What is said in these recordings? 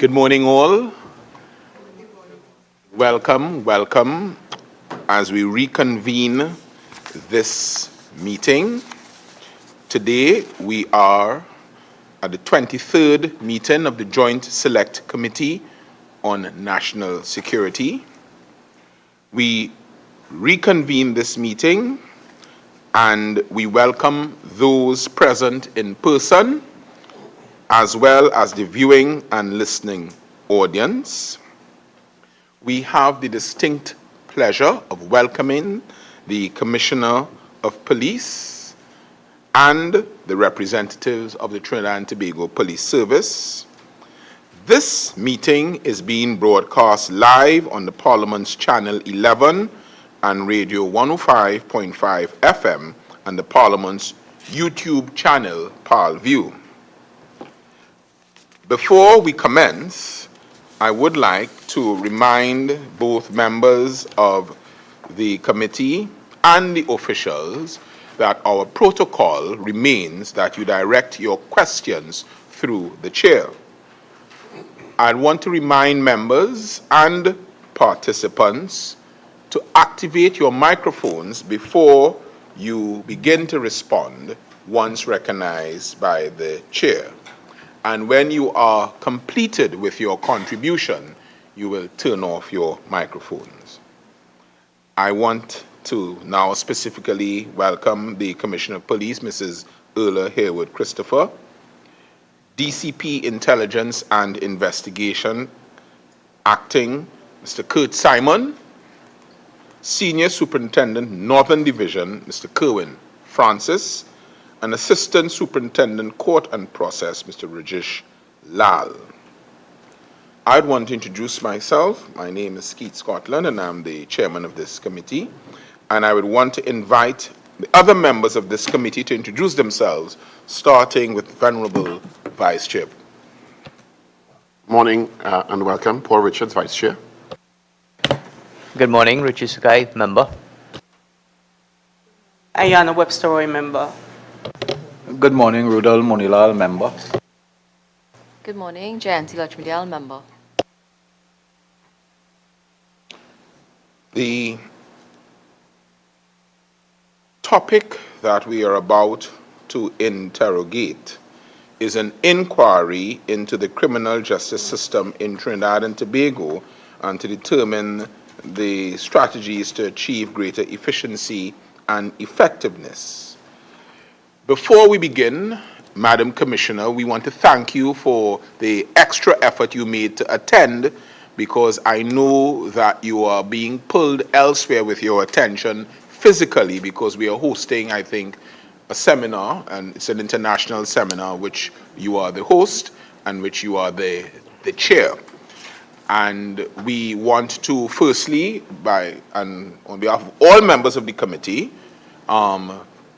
Good morning, all. Welcome as we reconvene this meeting. Today, we are at the 23rd meeting of the Joint Select Committee on National Security. We reconvene this meeting and we welcome those present in person as well as the viewing and listening audience. We have the distinct pleasure of welcoming the Commissioner of Police and the representatives of the Trinidad and Tobago Police Service. This meeting is being broadcast live on the Parliament's Channel 11 and Radio 105.5 FM and the Parliament's YouTube channel, ParlView. Before we commence, I would like to remind both members of the committee and the officials that our protocol remains that you direct your questions through the chair. I want to remind members and participants to activate your microphones before you begin to respond once recognized by the chair. And when you are completed with your contribution, you will turn off your microphones. I want to now specifically welcome the Commissioner of Police, Mrs. Erla Harewood Christopher, DCP Intelligence and Investigation, Acting Mr. Kurt Simon, Senior Superintendent Northern Division, Mr. Kerwin Francis, and Assistant Superintendent Court and Process, Mr. Rajesh Lal. I'd want to introduce myself. My name is Keith Scotland, and I'm the chairman of this committee. And I would want to invite the other members of this committee to introduce themselves, starting with Venerable Vice Chair. Morning and welcome. Paul Richards, Vice Chair. Good morning, Richie Sakai, member. Ayana Webster, member. Good morning, Rudal Monilal, member. Good morning, Jayanti Lachmidyal, member. The topic that we are about to interrogate is an inquiry into the criminal justice system in Trinidad and Tobago and to determine the strategies to achieve greater efficiency and effectiveness. Before we begin, Madam Commissioner, we want to thank you for the extra effort you made to attend, because I know that you are being pulled elsewhere with your attention physically, because we are hosting, I think, a seminar, and it's an international seminar which you are the host and which you are the chair. And we want to firstly, on behalf of all members of the committee,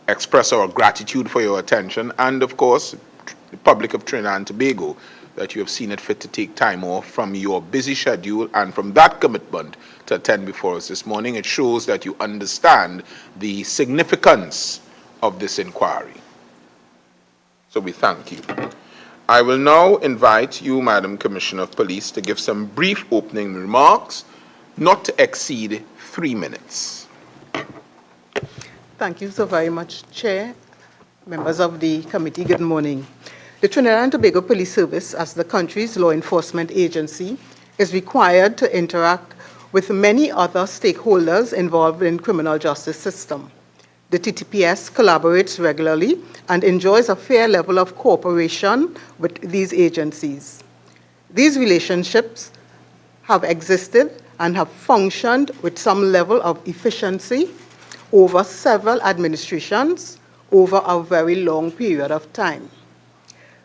express our gratitude for your attention, and of course, the public of Trinidad and Tobago, that you have seen it fit to take time off from your busy schedule and from that commitment to attend before us this morning. It shows that you understand the significance of this inquiry. So we thank you. I will now invite you, Madam Commissioner of Police, to give some brief opening remarks, not to exceed 3 minutes. Thank you so very much, Chair. Members of the committee, good morning. The Trinidad and Tobago Police Service, as the country's law enforcement agency, is required to interact with many other stakeholders involved in criminal justice system. The TTPS collaborates regularly and enjoys a fair level of cooperation with these agencies. These relationships have existed and have functioned with some level of efficiency over several administrations over a very long period of time.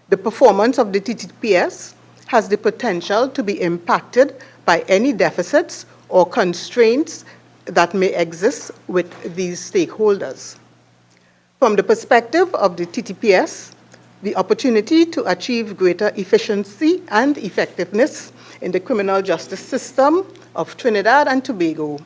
The performance of the TTPS has the potential to be impacted by any deficits or constraints that may exist with these stakeholders. From the perspective of the TTPS, the opportunity to achieve greater efficiency and effectiveness in the criminal justice system of Trinidad and Tobago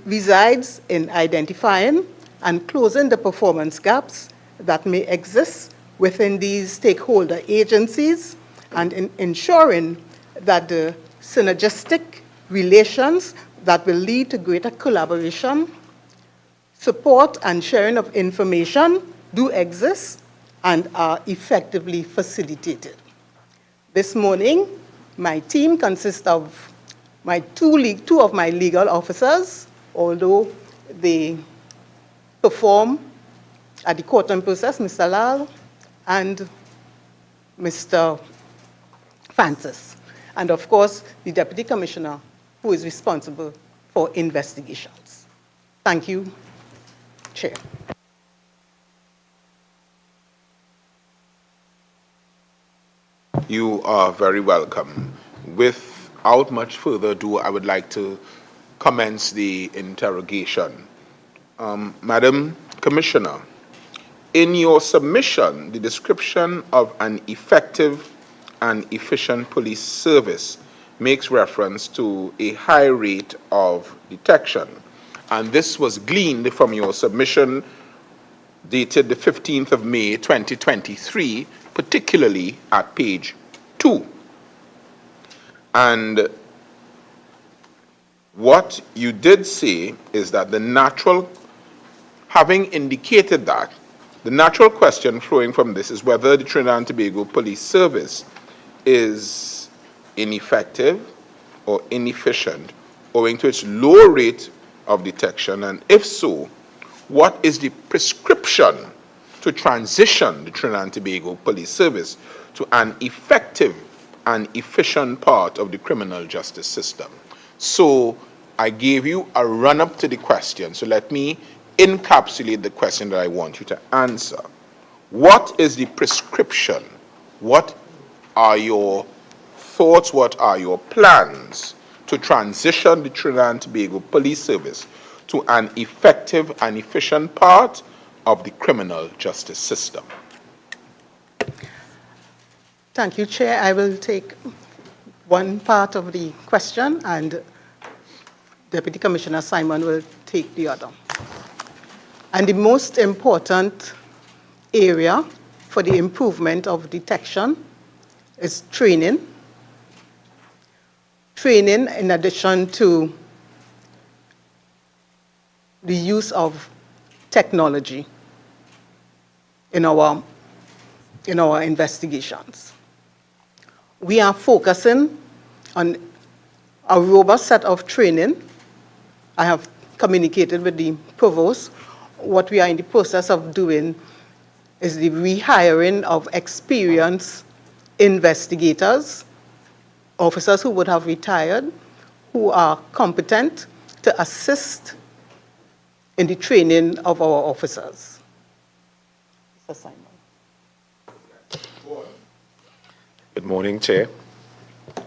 resides in identifying and closing the performance gaps that may exist within these stakeholder agencies and in ensuring that the synergistic relations that will lead to greater collaboration, support, and sharing of information do exist and are effectively facilitated. This morning, my team consists of two of my legal officers, although they perform at the courtroom process, Mr. Lal and Mr. Francis, and of course, the Deputy Commissioner, who is responsible for investigations. Thank you, Chair. You are very welcome. Without much further ado, I would like to commence the interrogation. Madam Commissioner, in your submission, the description of an effective and efficient police service makes reference to a high rate of detection. And this was gleaned from your submission dated the 15th of May, 2023, particularly at page 2. And what you did say is that having indicated that, the natural question flowing from this is whether the Trinidad and Tobago Police Service is ineffective or inefficient owing to its low rate of detection, and if so, what is the prescription to transition the Trinidad and Tobago Police Service to an effective and efficient part of the criminal justice system? So I gave you a run-up to the question, so let me encapsulate the question that I want you to answer. What is the prescription? What are your thoughts? What are your plans to transition the Trinidad and Tobago Police Service to an effective and efficient part of the criminal justice system? Thank you, Chair. I will take one part of the question, and Deputy Commissioner Simon will take the other. And the most important area for the improvement of detection is training. Training in addition to the use of technology in our investigations. We are focusing on a robust set of training. I have communicated with the provost. What we are in the process of doing is the rehiring of experienced investigators, officers who would have retired, who are competent to assist in the training of our officers. Mr. Simon. Good morning, Chair.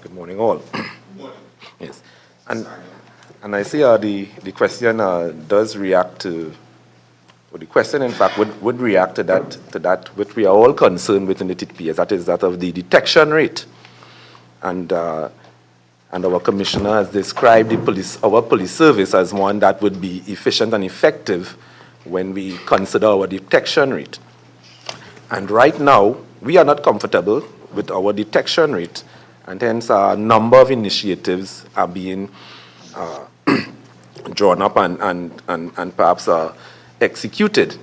Good morning, all. Good morning. Yes. And I see the question does react to, or the question, in fact, would react to that which we are all concerned with in the TTPS, that is that of the detection rate. And our Commissioner has described our police service as one that would be efficient and effective when we consider our detection rate. And right now, we are not comfortable with our detection rate, and hence a number of initiatives are being drawn up and perhaps executed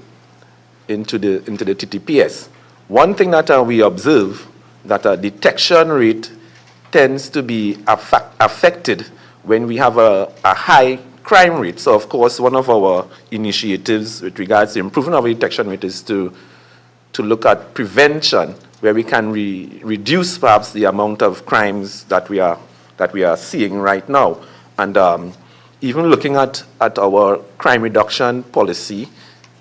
into the TTPS. One thing that we observe, that a detection rate tends to be affected when we have a high crime rate. So, of course, one of our initiatives with regards to improving our detection rate is to look at prevention, where we can reduce perhaps the amount of crimes that we are seeing right now. And even looking at our crime reduction policy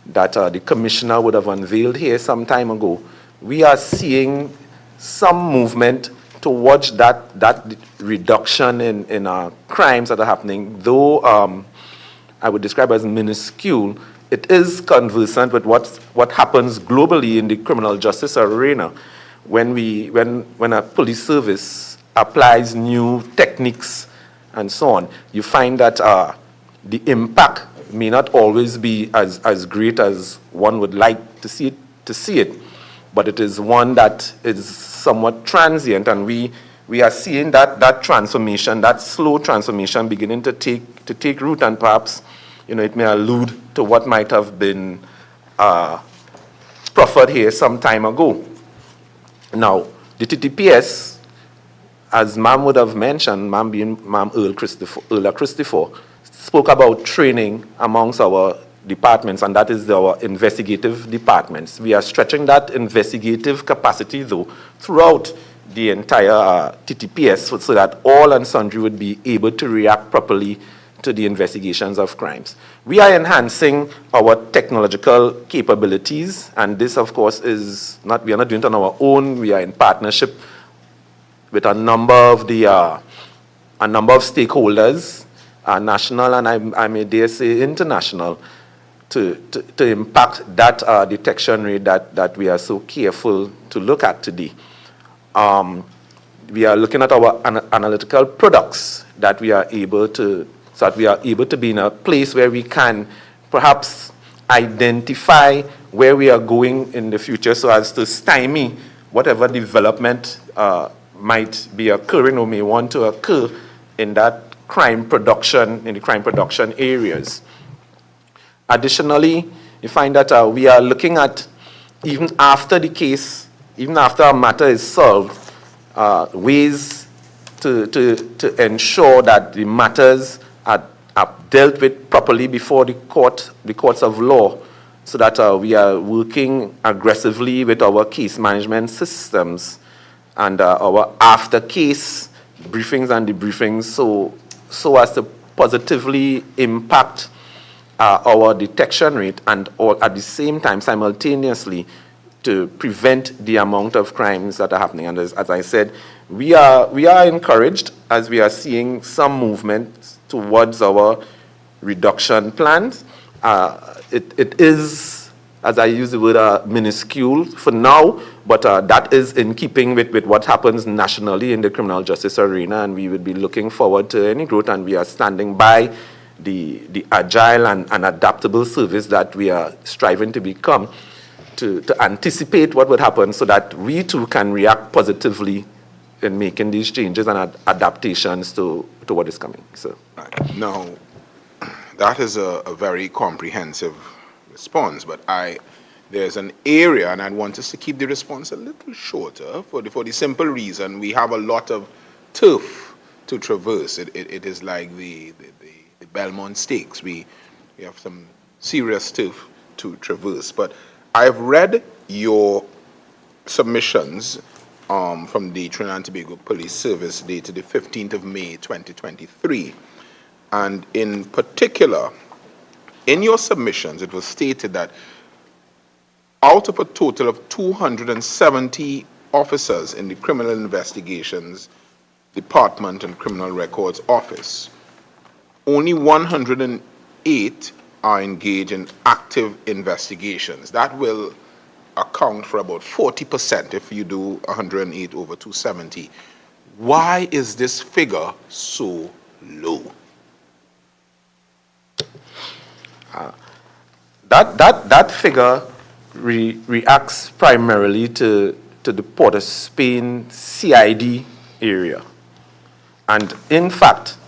that the Commissioner would have unveiled here some time ago, we are seeing some movement towards that reduction in crimes that are happening, though I would describe as minuscule. It is conversant with what happens globally in the criminal justice arena when a police service applies new techniques and so on. You find that the impact may not always be as great as one would like to see it, but it is one that is somewhat transient, and we we are seeing that transformation, that slow transformation beginning to take root, and perhaps, it may allude to what might have been proffered here some time ago. Now, the TTPS, as ma'am would have mentioned, ma'am being Ma'am Earl Christopher, spoke about training amongst our departments, and that is our investigative departments. We are stretching that investigative capacity, though, throughout the entire TTPS so that all and sundry would be able to react properly to the investigations of crimes. We are enhancing our technological capabilities, and this, of course, we are not doing it on our own. We are in partnership with a number of stakeholders, national and I may dare say international, to impact that detection rate that we are so careful to look at today. We are looking at our analytical products that we are able to be in a place where we can perhaps identify where we are going in the future so as to stymie whatever development might be occurring or may want to occur in the crime production areas. Additionally, you find that we are looking at, even after a matter is solved, ways to ensure that the matters are dealt with properly before the courts of law, so that we are working aggressively with our case management systems and our after-case briefings and debriefings, so as to positively impact our detection rate, and at the same time, simultaneously, to prevent the amount of crimes that are happening. And as I said, we are encouraged as we are seeing some movement towards our reduction plans. It is, as I use the word, minuscule for now, but that is in keeping with what happens nationally in the criminal justice arena, and we would be looking forward to any growth, and we are standing by the agile and adaptable service that we are striving to become, to anticipate what would happen so that we too can react positively in making these changes and adaptations to what is coming. So, Right. Now, that is a very comprehensive response, but there's an area, and I want us to keep the response a little shorter for the simple reason we have a lot of turf to traverse. It is like the Belmont Stakes. We have some serious turf to traverse. But I've read your submissions from the Trinidad and Tobago Police Service dated the 15th of May, 2023. And in particular, in your submissions, it was stated that out of a total of 270 officers in the Criminal Investigations Department and Criminal Records Office, only 108 are engaged in active investigations. That will account for about 40% if you do 108 over 270. Why is this figure so low? That figure reacts primarily to the Port of Spain CID area. And in fact,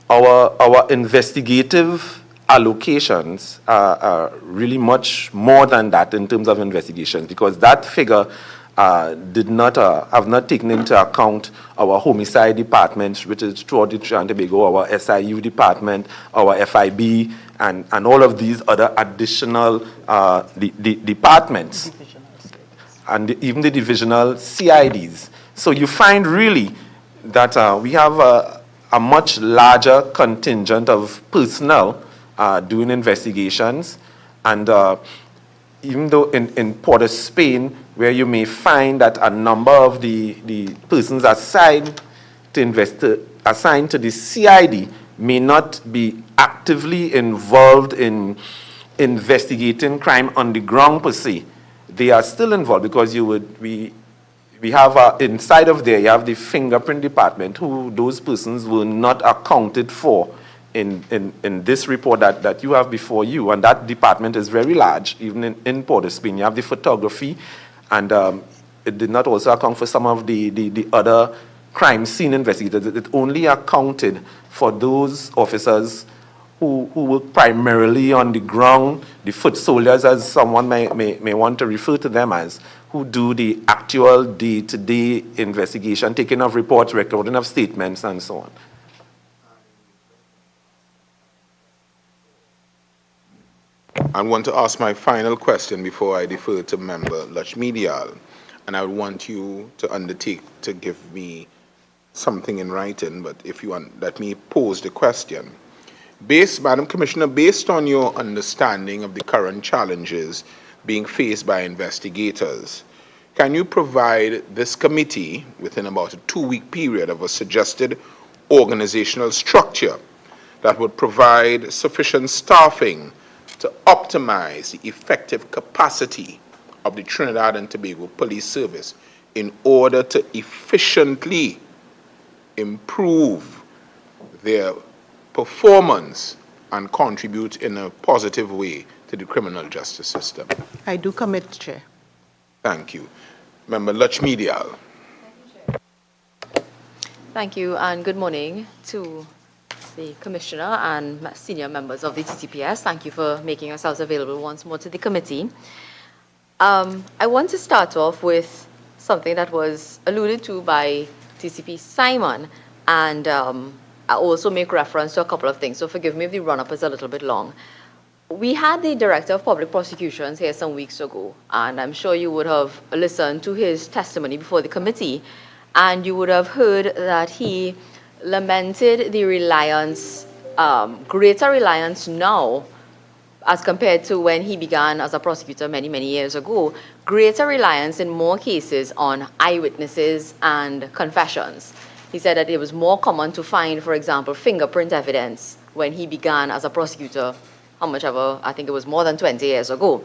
our investigative allocations are really much more than that in terms of investigations, because that figure have not taken into account our homicide department, which is throughout the Trinidad and Tobago, our SIU department, our FIB, and all of these other additional departments, and even the divisional CIDs. So you find really that we have a much larger contingent of personnel doing investigations, and even though in Port of Spain, where you may find that a number of the persons assigned to the CID may not be actively involved in investigating crime on the ground per se, they are still involved, because we have inside of there, you have the fingerprint department, who those persons were not accounted for in this report that you have before you, and that department is very large, even in Port of Spain. You have the photography, and it did not also account for some of the other crime scene investigators. It only accounted for those officers who work primarily on the ground, the foot soldiers, as someone may want to refer to them as, who do the actual day-to-day investigation, taking of reports, recording of statements, and so on. I want to ask my final question before I defer to Member Lachmidial, and I want you to undertake to give me something in writing, but if you want, let me pose the question. Madam Commissioner, based on your understanding of the current challenges being faced by investigators, can you provide this committee, within about a 2-week period, of a suggested organizational structure that would provide sufficient staffing to optimize the effective capacity of the Trinidad and Tobago Police Service in order to efficiently improve their performance and contribute in a positive way to the criminal justice system? I do commit, Chair. Thank you. Member Lachmidial. Thank you, and good morning to the Commissioner and senior members of the TTPS. Thank you for making yourselves available once more to the committee. I want to start off with something that was alluded to by TCP Simon, and I also make reference to a couple of things, so forgive me if the run-up is a little bit long. We had the Director of Public Prosecutions here some weeks ago, and I'm sure you would have listened to his testimony before the committee, and you would have heard that he lamented the reliance, greater reliance now as compared to when he began as a prosecutor many, many years ago, greater reliance in more cases on eyewitnesses and confessions. He said that it was more common to find, for example, fingerprint evidence when he began as a prosecutor, how much ever, I think it was more than 20 years ago.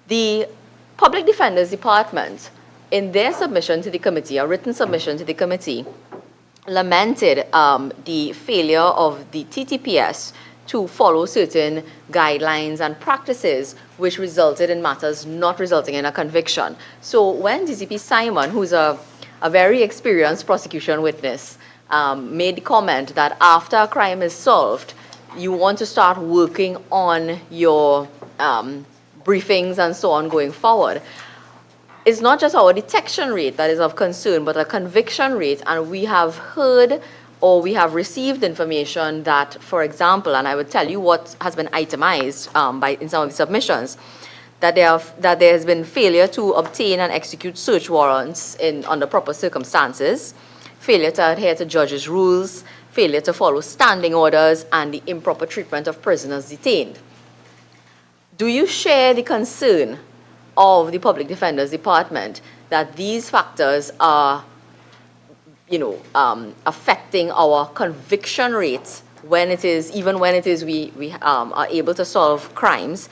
The Public Defender's Department, in their submission to the committee, a written submission to the committee, lamented the failure of the TTPS to follow certain guidelines and practices which resulted in matters not resulting in a conviction. So when DCP Simon, who's a very experienced prosecution witness, made the comment that after a crime is solved, you want to start working on your briefings and so on going forward. It's not just our detection rate that is of concern, but a conviction rate. And we have heard or we have received information that, for example, and I would tell you what has been itemized in some of the submissions, that there has been failure to obtain and execute search warrants under proper circumstances, failure to adhere to judges' rules, failure to follow standing orders, and the improper treatment of prisoners detained. Do you share the concern of the Public Defender's Department that these factors are, affecting our conviction rates even when it is we are able to solve crimes?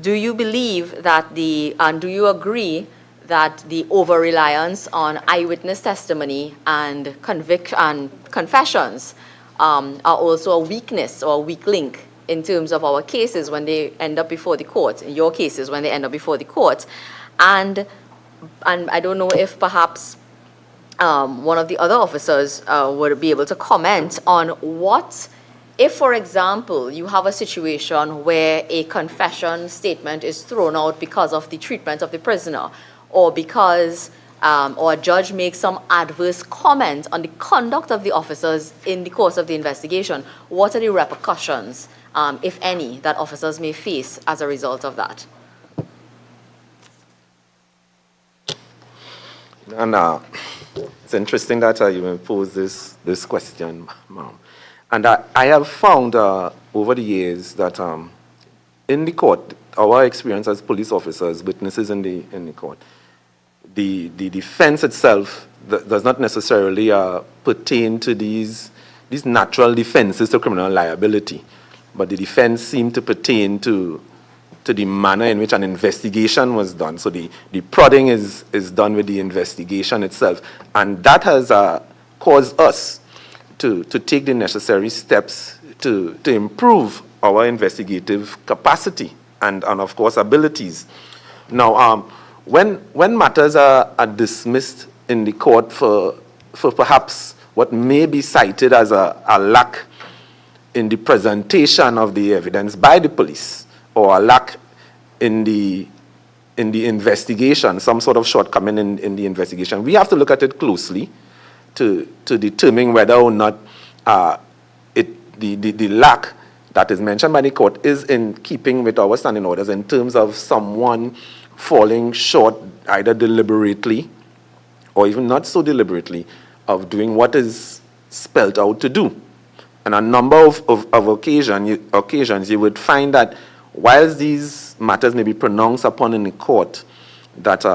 Do you believe that and do you agree that the over-reliance on eyewitness testimony and confessions are also a weakness or a weak link in terms of our cases when they end up before the court, in your cases when they end up before the court? And I don't know if perhaps one of the other officers would be able to comment on what, if, for example, you have a situation where a confession statement is thrown out because of the treatment of the prisoner, or because or a judge makes some adverse comment on the conduct of the officers in the course of the investigation, what are the repercussions, if any, that officers may face as a result of that? And it's interesting that you pose this question, ma'am. And I have found over the years that in the court, our experience as police officers, witnesses in the court, the defense itself does not necessarily pertain to these natural defenses to criminal liability, but the defense seemed to pertain to the manner in which an investigation was done. So the prodding is done with the investigation itself. And that has caused us to take the necessary steps to improve our investigative capacity and of course, abilities. Now, when matters are dismissed in the court for for perhaps what may be cited as a lack in the presentation of the evidence by the police, or a lack in the investigation, some sort of shortcoming in the investigation. We have to look at it closely to determine whether or not the lack that is mentioned by the court is in keeping with our standing orders in terms of someone falling short, either deliberately or even not so deliberately, of doing what is spelled out to do. And a number of occasions you would find that whilst these matters may be pronounced upon in the court, that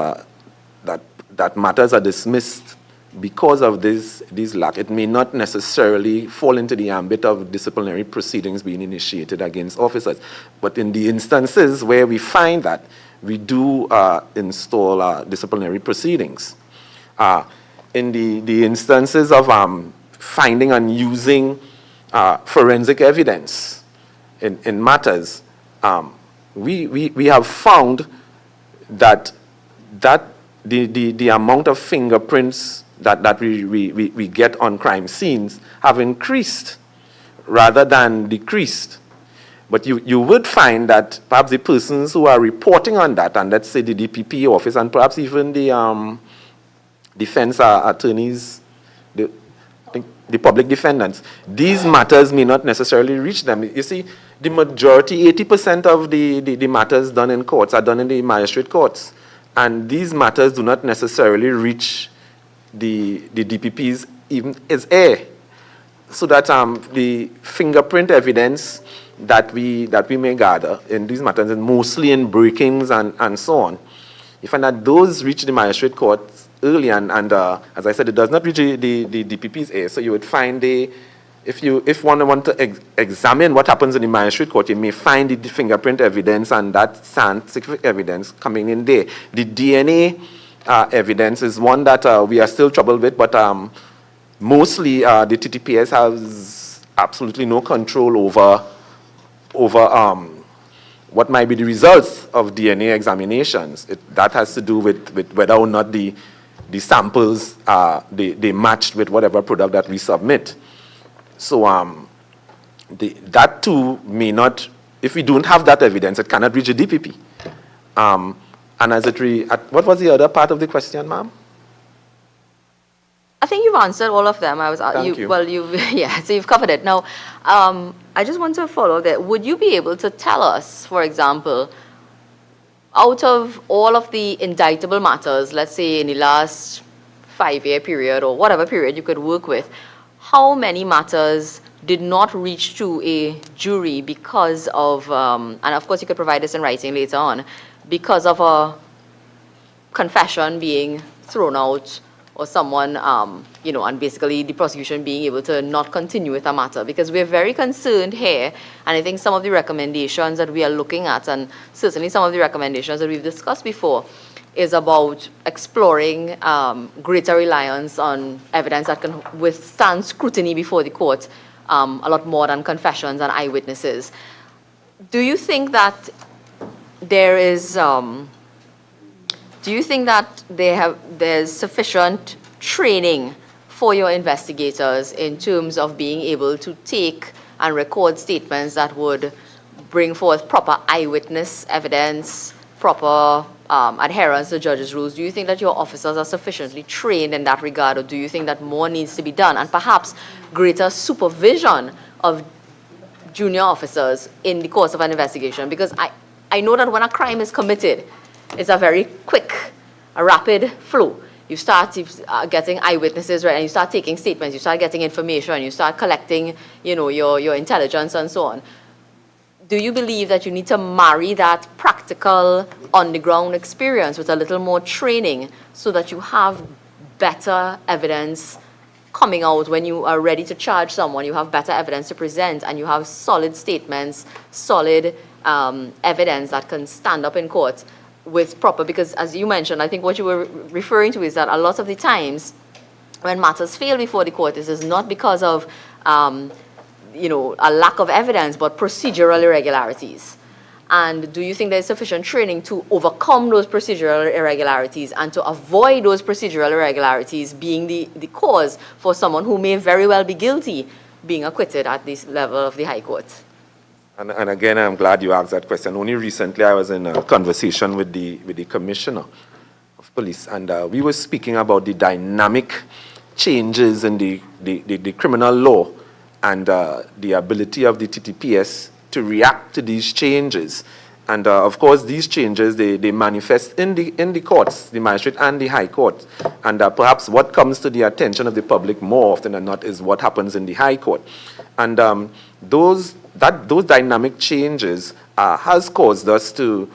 matters are dismissed because of this lack. It may not necessarily fall into the ambit of disciplinary proceedings being initiated against officers. But in the instances where we find that, we do install disciplinary proceedings. In the instances of finding and using forensic evidence in matters, we have found that the amount of fingerprints that we get on crime scenes have increased rather than decreased. But you would find that perhaps the persons who are reporting on that, and let's say the DPP office, and perhaps even the defense attorneys, the public defendants, these matters may not necessarily reach them. You see, the majority, 80% of the matters done in courts are done in the magistrate courts. And these matters do not necessarily reach the DPPs even as air. So that the fingerprint evidence that we may gather in these matters, and mostly in break-ins and so on, you find that those reach the magistrate courts early, and as I said, it does not reach the DPP's air. So you would find if one want to examine what happens in the magistrate court, you may find the fingerprint evidence and that scientific evidence coming in there. The DNA evidence is one that we are still troubled with, but mostly the TTPS has absolutely no control over what might be the results of DNA examinations. That has to do with whether or not the samples they matched with whatever product that we submit. So that too may not, if we don't have that evidence, it cannot reach a DPP. And as what was the other part of the question, ma'am? I think you've answered all of them. Thank you. Well, yeah, so you've covered it. Now, I just want to follow that. Would you be able to tell us, for example, out of all of the indictable matters, let's say in the last 5-year period or whatever period you could work with, how many matters did not reach to a jury because of, and of course you could provide this in writing later on, because of a confession being thrown out, or someone, and basically the prosecution being able to not continue with a matter? Because we're very concerned here, and I think some of the recommendations that we are looking at, and certainly some of the recommendations that we've discussed before, is about exploring greater reliance on evidence that can withstand scrutiny before the court, a lot more than confessions and eyewitnesses. Do you think that there is, do you think that there's sufficient training for your investigators in terms of being able to take and record statements that would bring forth proper eyewitness evidence, proper adherence to judges' rules? Do you think that your officers are sufficiently trained in that regard, or do you think that more needs to be done, and perhaps greater supervision of junior officers in the course of an investigation? Because I know that when a crime is committed, it's a very quick, a rapid flow. You start getting eyewitnesses, right, and you start taking statements, you start getting information, you start collecting, your intelligence and so on. Do you believe that you need to marry that practical, on-the-ground experience with a little more training so that you have better evidence coming out when you are ready to charge someone? You have better evidence to present, and you have solid statements, solid evidence that can stand up in court with proper, because as you mentioned, I think what you were referring to is that a lot of the times when matters fail before the court, this is not because of a lack of evidence, but procedural irregularities. And do you think there's sufficient training to overcome those procedural irregularities and to avoid those procedural irregularities being the cause for someone who may very well be guilty being acquitted at this level of the High Court? And again, I'm glad you asked that question. Only recently I was in a conversation with the Commissioner of Police, and we were speaking about the dynamic changes in the criminal law and the ability of the TTPS to react to these changes. And of course, these changes, they manifest in the courts, the magistrate and the High Court. And perhaps what comes to the attention of the public more often than not is what happens in the High Court. And those dynamic changes has caused us to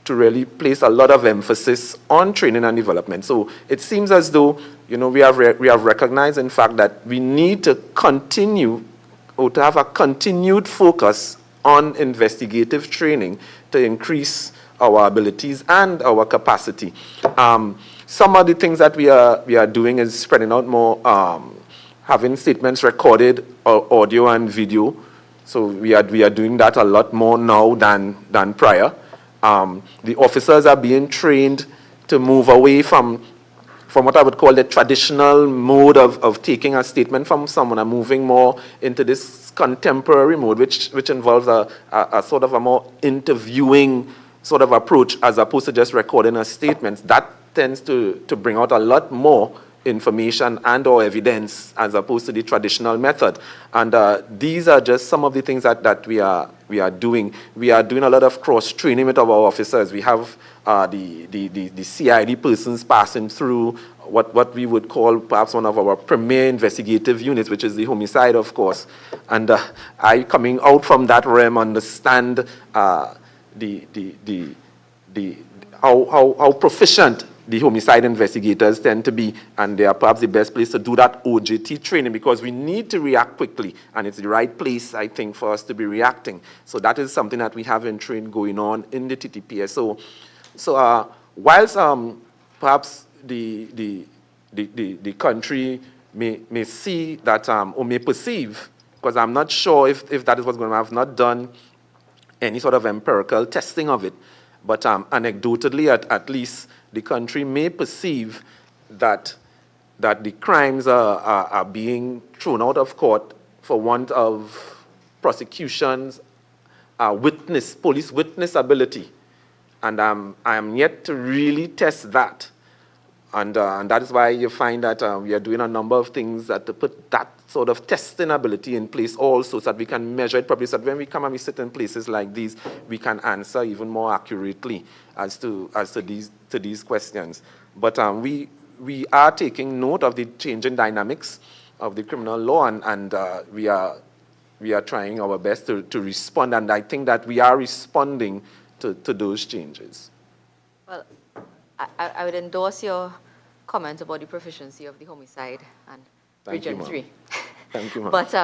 really place a lot of emphasis on training and development. So it seems as though, we have recognized, in fact, that we need to continue or to have a continued focus on investigative training to increase our abilities and our capacity. Some of the things that we are doing is spreading out more, having statements recorded, audio and video. So we are doing that a lot more now than prior. The officers are being trained to move away from what I would call the traditional mode of taking a statement from someone and moving more into this contemporary mode, which involves a sort of a more interviewing sort of approach as opposed to just recording a statement. That tends to bring out a lot more information and or evidence as opposed to the traditional method. And these are just some of the things that we are doing. We are doing a lot of cross-training with our officers. We have the CID persons passing through what we would call perhaps one of our premier investigative units, which is the homicide, of course. And I, coming out from that realm, understand how proficient the homicide investigators tend to be, and they are perhaps the best place to do that OJT training, because we need to react quickly, and it's the right place, I think, for us to be reacting. So that is something that we have in training going on in the TTPS. So whilst perhaps the country may see that or may perceive, because I'm not sure if that is what's going on. I've not done any sort of empirical testing of it, but anecdotally at least, the country may perceive that the crimes are being thrown out of court for want of prosecution's police witness ability. And I am yet to really test that. And that is why you find that we are doing a number of things to put that sort of testing ability in place also, so that we can measure it properly, so that when we come and we sit in places like these, we can answer even more accurately as to these questions. But we are taking note of the changing dynamics of the criminal law, and we are trying our best to respond, and I think that we are responding to those changes. Well, I would endorse your comment about the proficiency of the homicide and Region 3. Thank you, ma'am. But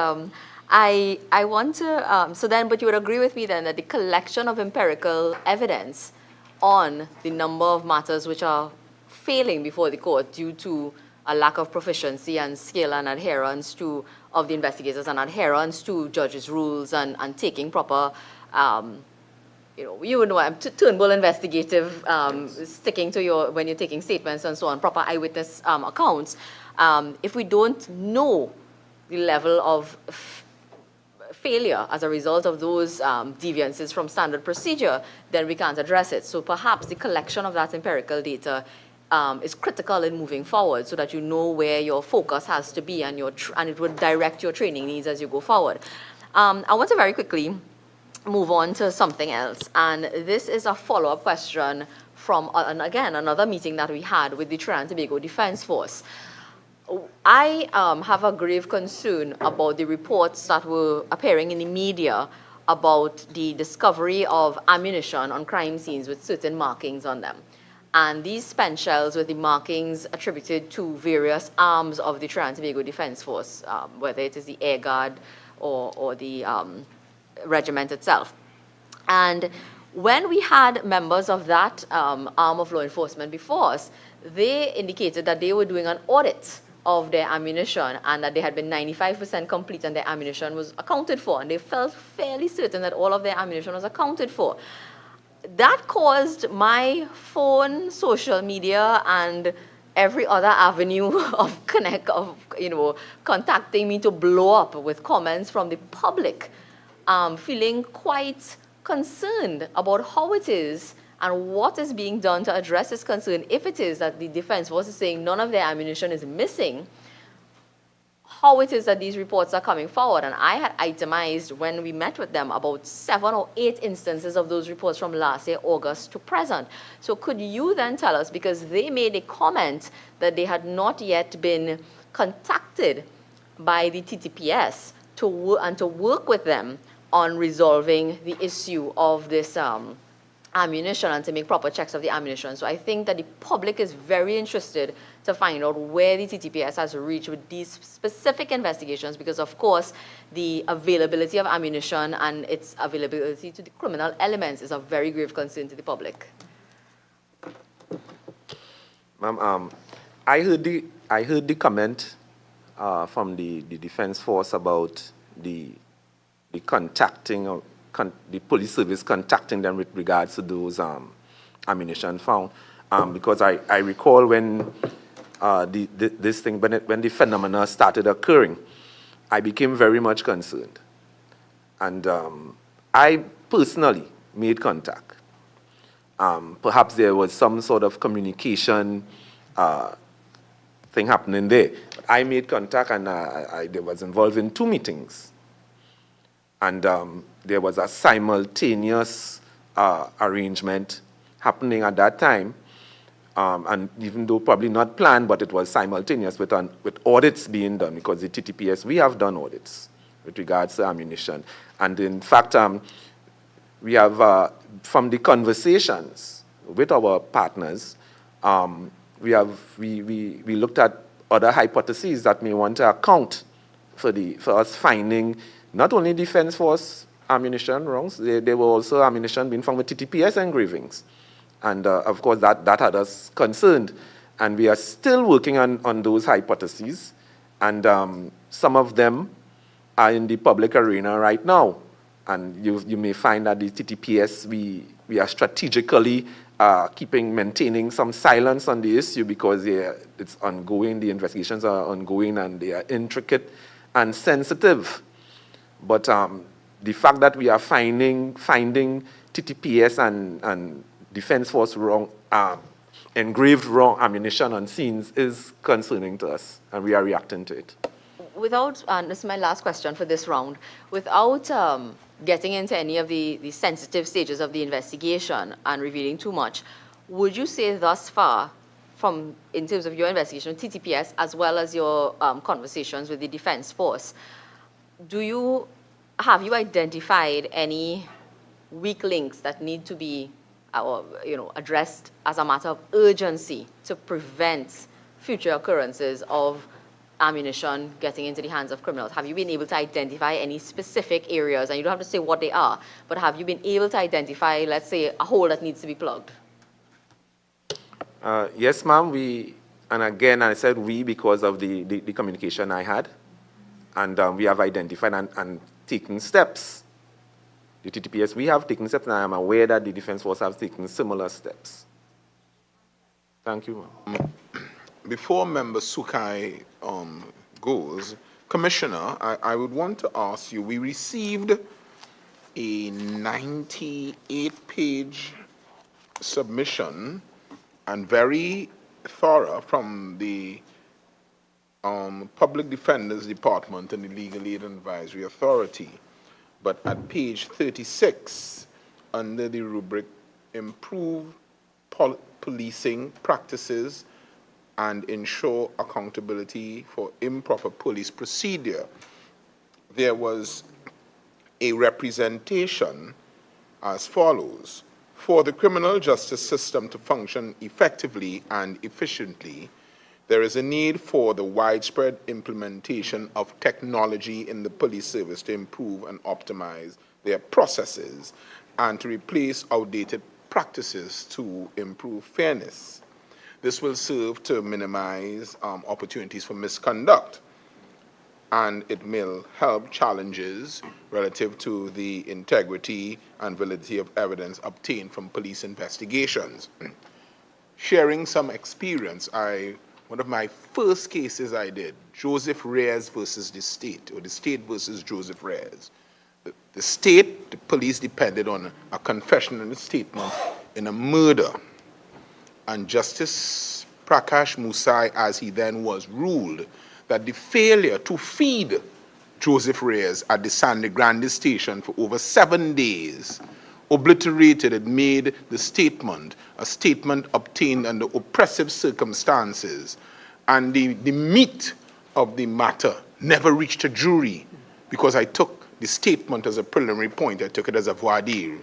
I want to, but you would agree with me then that the collection of empirical evidence on the number of matters which are failing before the court due to a lack of proficiency and skill and adherence of the investigators and adherence to judges' rules and taking proper you would know, Turnbull investigative, sticking to when you're taking statements and so on, proper eyewitness accounts. If we don't know the level of failure as a result of those deviances from standard procedure, then we can't address it. So perhaps the collection of that empirical data is critical in moving forward, so that you know where your focus has to be, and it would direct your training needs as you go forward. I want to very quickly move on to something else, and this is a follow-up question from, again, another meeting that we had with the Trinidad and Tobago Defense Force. I have a grave concern about the reports that were appearing in the media about the discovery of ammunition on crime scenes with certain markings on them. And these spent shells with the markings attributed to various arms of the Trinidad and Tobago Defense Force, whether it is the Air Guard or the regiment itself. And when we had members of that arm of law enforcement before us, they indicated that they were doing an audit of their ammunition and that they had been 95% complete and their ammunition was accounted for, and they felt fairly certain that all of their ammunition was accounted for. that caused my phone, social media, and every other avenue of contacting me to blow up with comments from the public, feeling quite concerned about how it is and what is being done to address this concern. If it is that the Defense Force is saying none of their ammunition is missing, how it is that these reports are coming forward. And I had itemized when we met with them about 7 or 8 instances of those reports from last year, August to present. So could you then tell us, because they made a comment that they had not yet been contacted by the TTPS to work with them on resolving the issue of this ammunition and to make proper checks of the ammunition. So I think that the public is very interested to find out where the TTPS has reached with these specific investigations, because of course the availability of ammunition and its availability to the criminal elements is of very grave concern to the public. Ma'am, I heard the comment from the Defense Force about the contacting of the police service contacting them with regards to those ammunition found, because I recall when this thing, when the phenomena started occurring, I became very much concerned, and I personally made contact. Perhaps there was some sort of communication thing happening there. But I made contact, and I was involved in 2 meetings. And there was a simultaneous arrangement happening at that time, and even though probably not planned, but it was simultaneous with audits being done, because the TTPS, we have done audits with regards to ammunition. And in fact, we have, from the conversations with our partners, we looked at other hypotheses that may want to account for us finding not only Defense Force ammunition wrongs, there were also ammunition being found with TTPS engravings. And of course, that had us concerned. And we are still working on those hypotheses. And some of them are in the public arena right now. And you may find that the TTPS, we are strategically maintaining some silence on the issue, because it's ongoing, the investigations are ongoing, and they are intricate and sensitive. But the fact that we are finding TTPS and Defense Force engraved wrong ammunition on scenes is concerning to us, and we are reacting to it. Without, and this is my last question for this round, without getting into any of the sensitive stages of the investigation and revealing too much, would you say thus far, in terms of your investigation, TTPS, as well as your conversations with the Defense Force, have you identified any weak links that need to be addressed as a matter of urgency to prevent future occurrences of ammunition getting into the hands of criminals? Have you been able to identify any specific areas, and you don't have to say what they are, but have you been able to identify, let's say, a hole that needs to be plugged? Yes, ma'am. And again, I said we because of the communication I had. And we have identified and taken steps. The TTPS, we have taken steps, and I am aware that the Defense Force have taken similar steps. Thank you, ma'am. Before Member Sukai goes, Commissioner, I would want to ask you, we received a 98-page submission and very thorough from the Public Defender's Department and the Legal Aid Advisory Authority. But at page 36, under the rubric Improve Policing Practices and Ensure Accountability for Improper Police Procedure, there was a representation as follows. For the criminal justice system to function effectively and efficiently, there is a need for the widespread implementation of technology in the police service to improve and optimize their processes and to replace outdated practices to improve fairness. This will serve to minimize opportunities for misconduct. and it may help challenges relative to the integrity and validity of evidence obtained from police investigations. Sharing some experience, one of my first cases I did, Joseph Reyes versus the state, or the state versus Joseph Reyes. The state, the police depended on a confession and a statement in a murder. And Justice Prakash Musai, as he then was, ruled that the failure to feed Joseph Reyes at the San Grande station for over 7 days obliterated and made the statement a statement obtained under oppressive circumstances, and the meat of the matter never reached a jury because I took the statement as a preliminary point. I took it as a voir dire.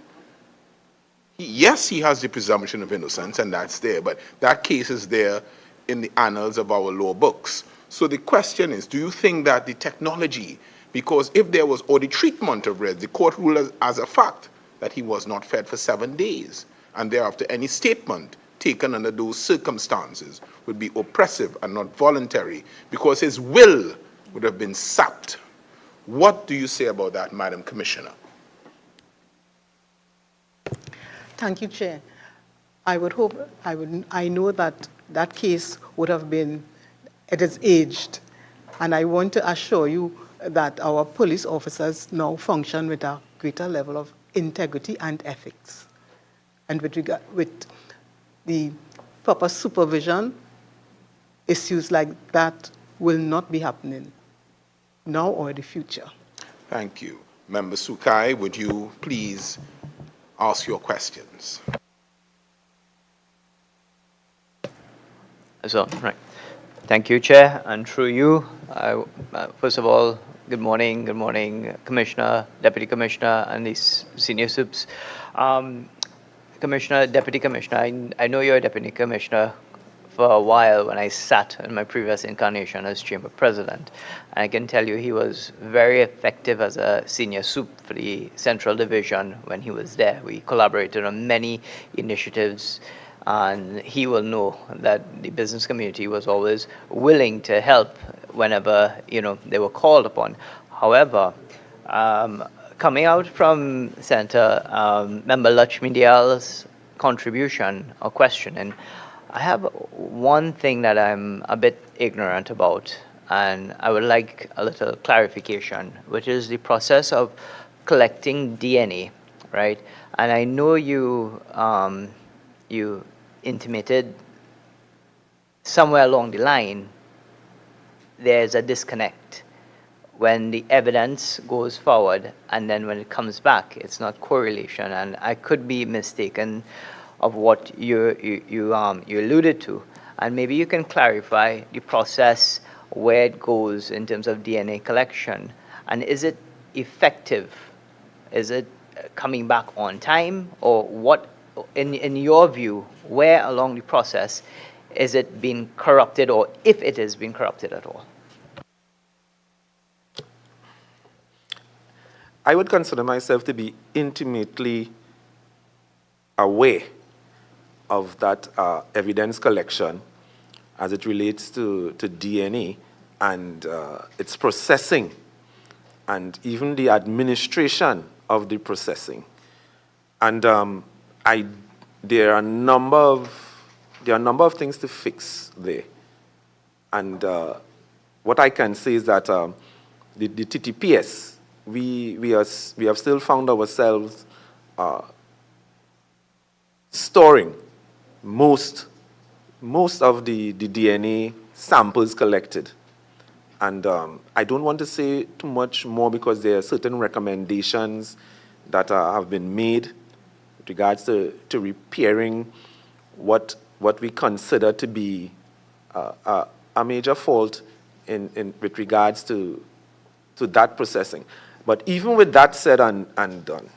Yes, he has the presumption of innocence, and that's there, but that case is there in the annals of our law books. So the question is, do you think that the technology, because if there was, or the treatment of Reyes, the court ruled as a fact that he was not fed for 7 days, and thereafter any statement taken under those circumstances would be oppressive and not voluntary, because his will would have been sapped. What do you say about that, Madam Commissioner? Thank you, Chair. I know that that case would have been, it is aged, and I want to assure you that our police officers now function with a greater level of integrity and ethics. And with the proper supervision, issues like that will not be happening now or in the future. Thank you. Member Sukai, would you please ask your questions? So, right. Thank you, Chair. And through you, first of all, good morning, Commissioner, Deputy Commissioner, and these senior soups. Commissioner, Deputy Commissioner, I know you're a Deputy Commissioner for a while when I sat in my previous incarnation as Chamber President. And I can tell you he was very effective as a senior soup for the Central Division when he was there. We collaborated on many initiatives, and he will know that the business community was always willing to help whenever they were called upon. However, coming out from Senator Member Lakshmi Dayal's contribution or question, and I have one thing that I'm a bit ignorant about, and I would like a little clarification, which is the process of collecting DNA, right? And I know you intimated somewhere along the line there's a disconnect when the evidence goes forward and then when it comes back, it's not correlation. And I could be mistaken of what you alluded to. And maybe you can clarify the process, where it goes in terms of DNA collection. And is it effective? Is it coming back on time? Or what, in your view, where along the process is it being corrupted, or if it is being corrupted at all? I would consider myself to be intimately aware of that evidence collection as it relates to DNA and its processing, and even the administration of the processing. And there are a number of things to fix there. And what I can say is that the TTPS, we have still found ourselves storing most of the DNA samples collected. And I don't want to say too much more because there are certain recommendations that have been made with regards to repairing what we consider to be a major fault with regards to that processing. But even with that said and done,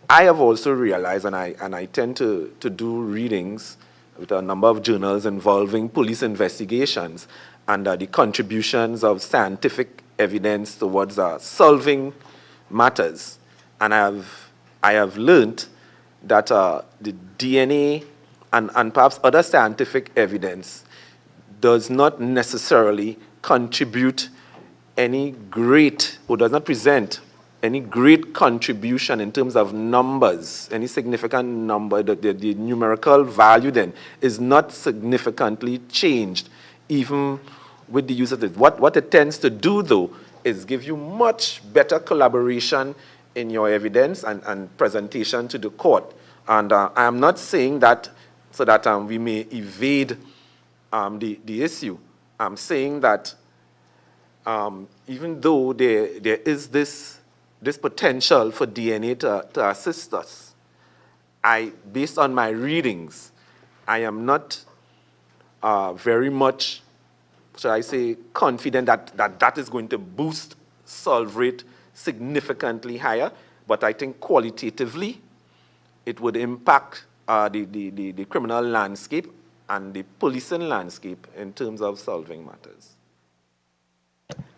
I have also realized, and I tend to do readings with a number of journals involving police investigations and the contributions of scientific evidence towards solving matters. And I have learned that the DNA and perhaps other scientific evidence does not necessarily contribute any great, or does not present any great contribution in terms of numbers, any significant number, the numerical value then is not significantly changed, even with the use of it. What it tends to do, though, is give you much better collaboration in your evidence and presentation to the court. And I am not saying that so that we may evade the issue. I'm saying that even though there is this potential for DNA to assist us, based on my readings, I am not very much, should I say, confident that is going to boost solve rate significantly higher. But I think qualitatively, it would impact the criminal landscape and the policing landscape in terms of solving matters.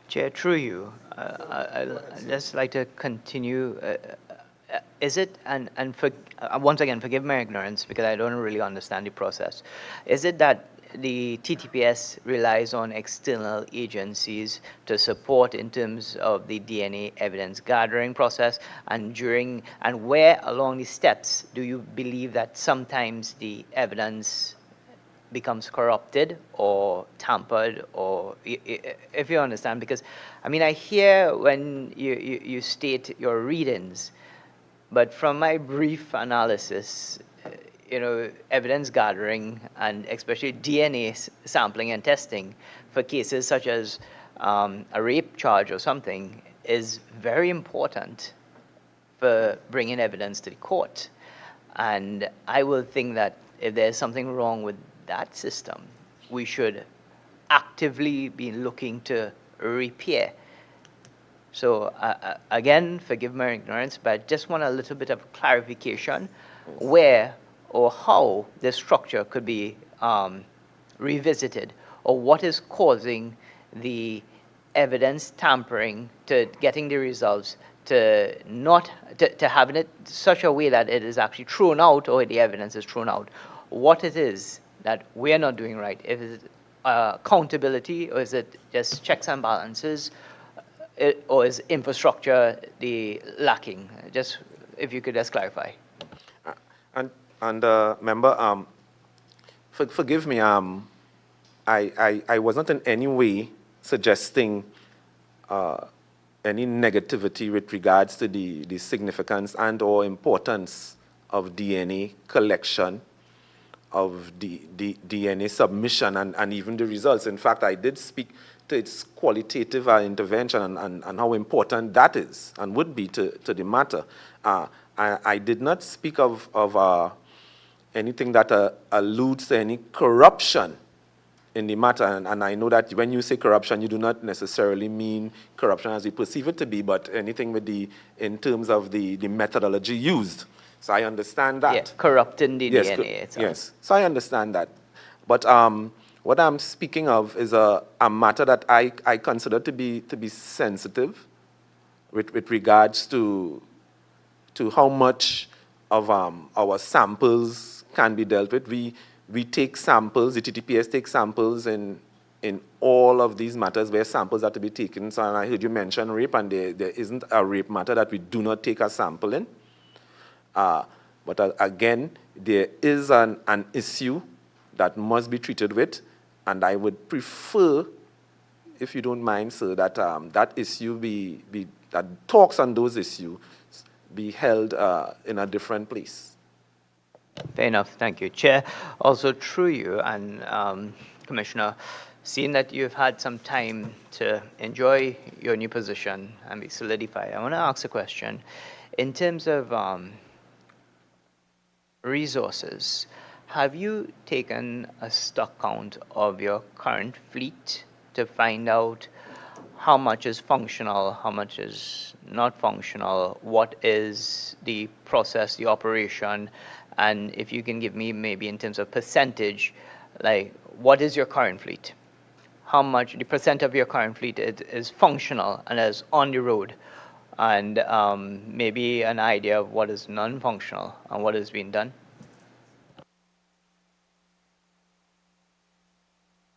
Chair, through you, I'd just like to continue. Is it, and once again, forgive my ignorance because I don't really understand the process. Is it that the TTPS relies on external agencies to support in terms of the DNA evidence gathering process, and where along the steps do you believe that sometimes the evidence becomes corrupted or tampered, or if you understand? Because I mean, I hear when you state your readings, but from my brief analysis, evidence gathering and especially DNA sampling and testing for cases such as a rape charge or something is very important for bringing evidence to the court. And I will think that if there's something wrong with that system, we should actively be looking to repair. So again, forgive my ignorance, but I just want a little bit of clarification where or how the structure could be revisited, or what is causing the evidence tampering to getting the results to not to having it such a way that it is actually thrown out, or the evidence is thrown out. What it is that we are not doing right? If it's accountability, or is it just checks and balances, or is infrastructure the lacking? Just if you could just clarify. And member, forgive me. I was not in any way suggesting any negativity with regards to the significance and or importance of DNA collection, of the DNA submission, and even the results. In fact, I did speak to its qualitative intervention and how important that is and would be to the matter. I did not speak of anything that alludes to any corruption in the matter. And I know that when you say corruption, you do not necessarily mean corruption as we perceive it to be, but anything with in terms of the methodology used. So I understand that. Yeah, corrupting the yes, DNA itself. Yes, so I understand that. But what I'm speaking of is a matter that I consider to be sensitive with regards to how much of our samples can be dealt with. We take samples, the TTPS takes samples in all of these matters where samples are to be taken. So I heard you mention rape, and there isn't a rape matter that we do not take a sample in. But again, there is an issue that must be treated with, and I would prefer, if you don't mind, sir, that that issue that talks on those issues be held in a different place. Fair enough. Thank you, Chair. Also, through you and Commissioner, seeing that you've had some time to enjoy your new position and be solidified, I want to ask a question. In terms of resources, have you taken a stock count of your current fleet to find out how much is functional, how much is not functional, what is the process, the operation, and if you can give me maybe in terms of percentage, like what is your current fleet? How much, the percent of your current fleet is functional and is on the road, and maybe an idea of what is non-functional and what is being done?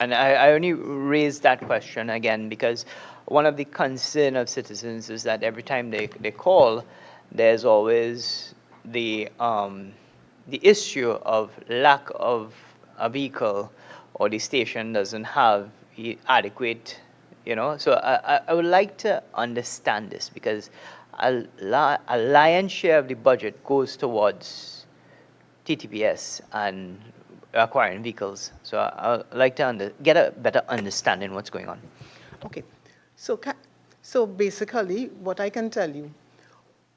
And I only raised that question again because one of the concern of citizens is that every time they call, there's always the issue of lack of a vehicle, or the station doesn't have adequate, So I would like to understand this, because a lion's share of the budget goes towards TTPS and acquiring vehicles. So I would like to get a better understanding what's going on. Okay, so basically, what I can tell you,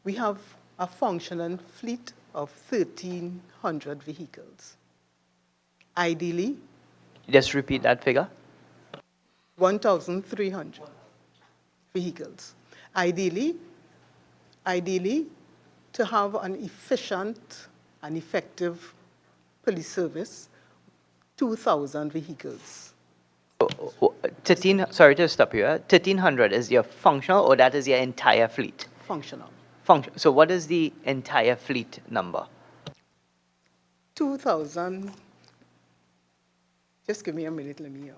we have a functioning fleet of 1,300 vehicles. Ideally, Just repeat that figure. 1,300 vehicles. Ideally, to have an efficient and effective police service, 2,000 vehicles. 13, sorry to stop you. 1,300 is your functional, or that is your entire fleet? Functional. So what is the entire fleet number? 2,000. Just give me a minute, let me.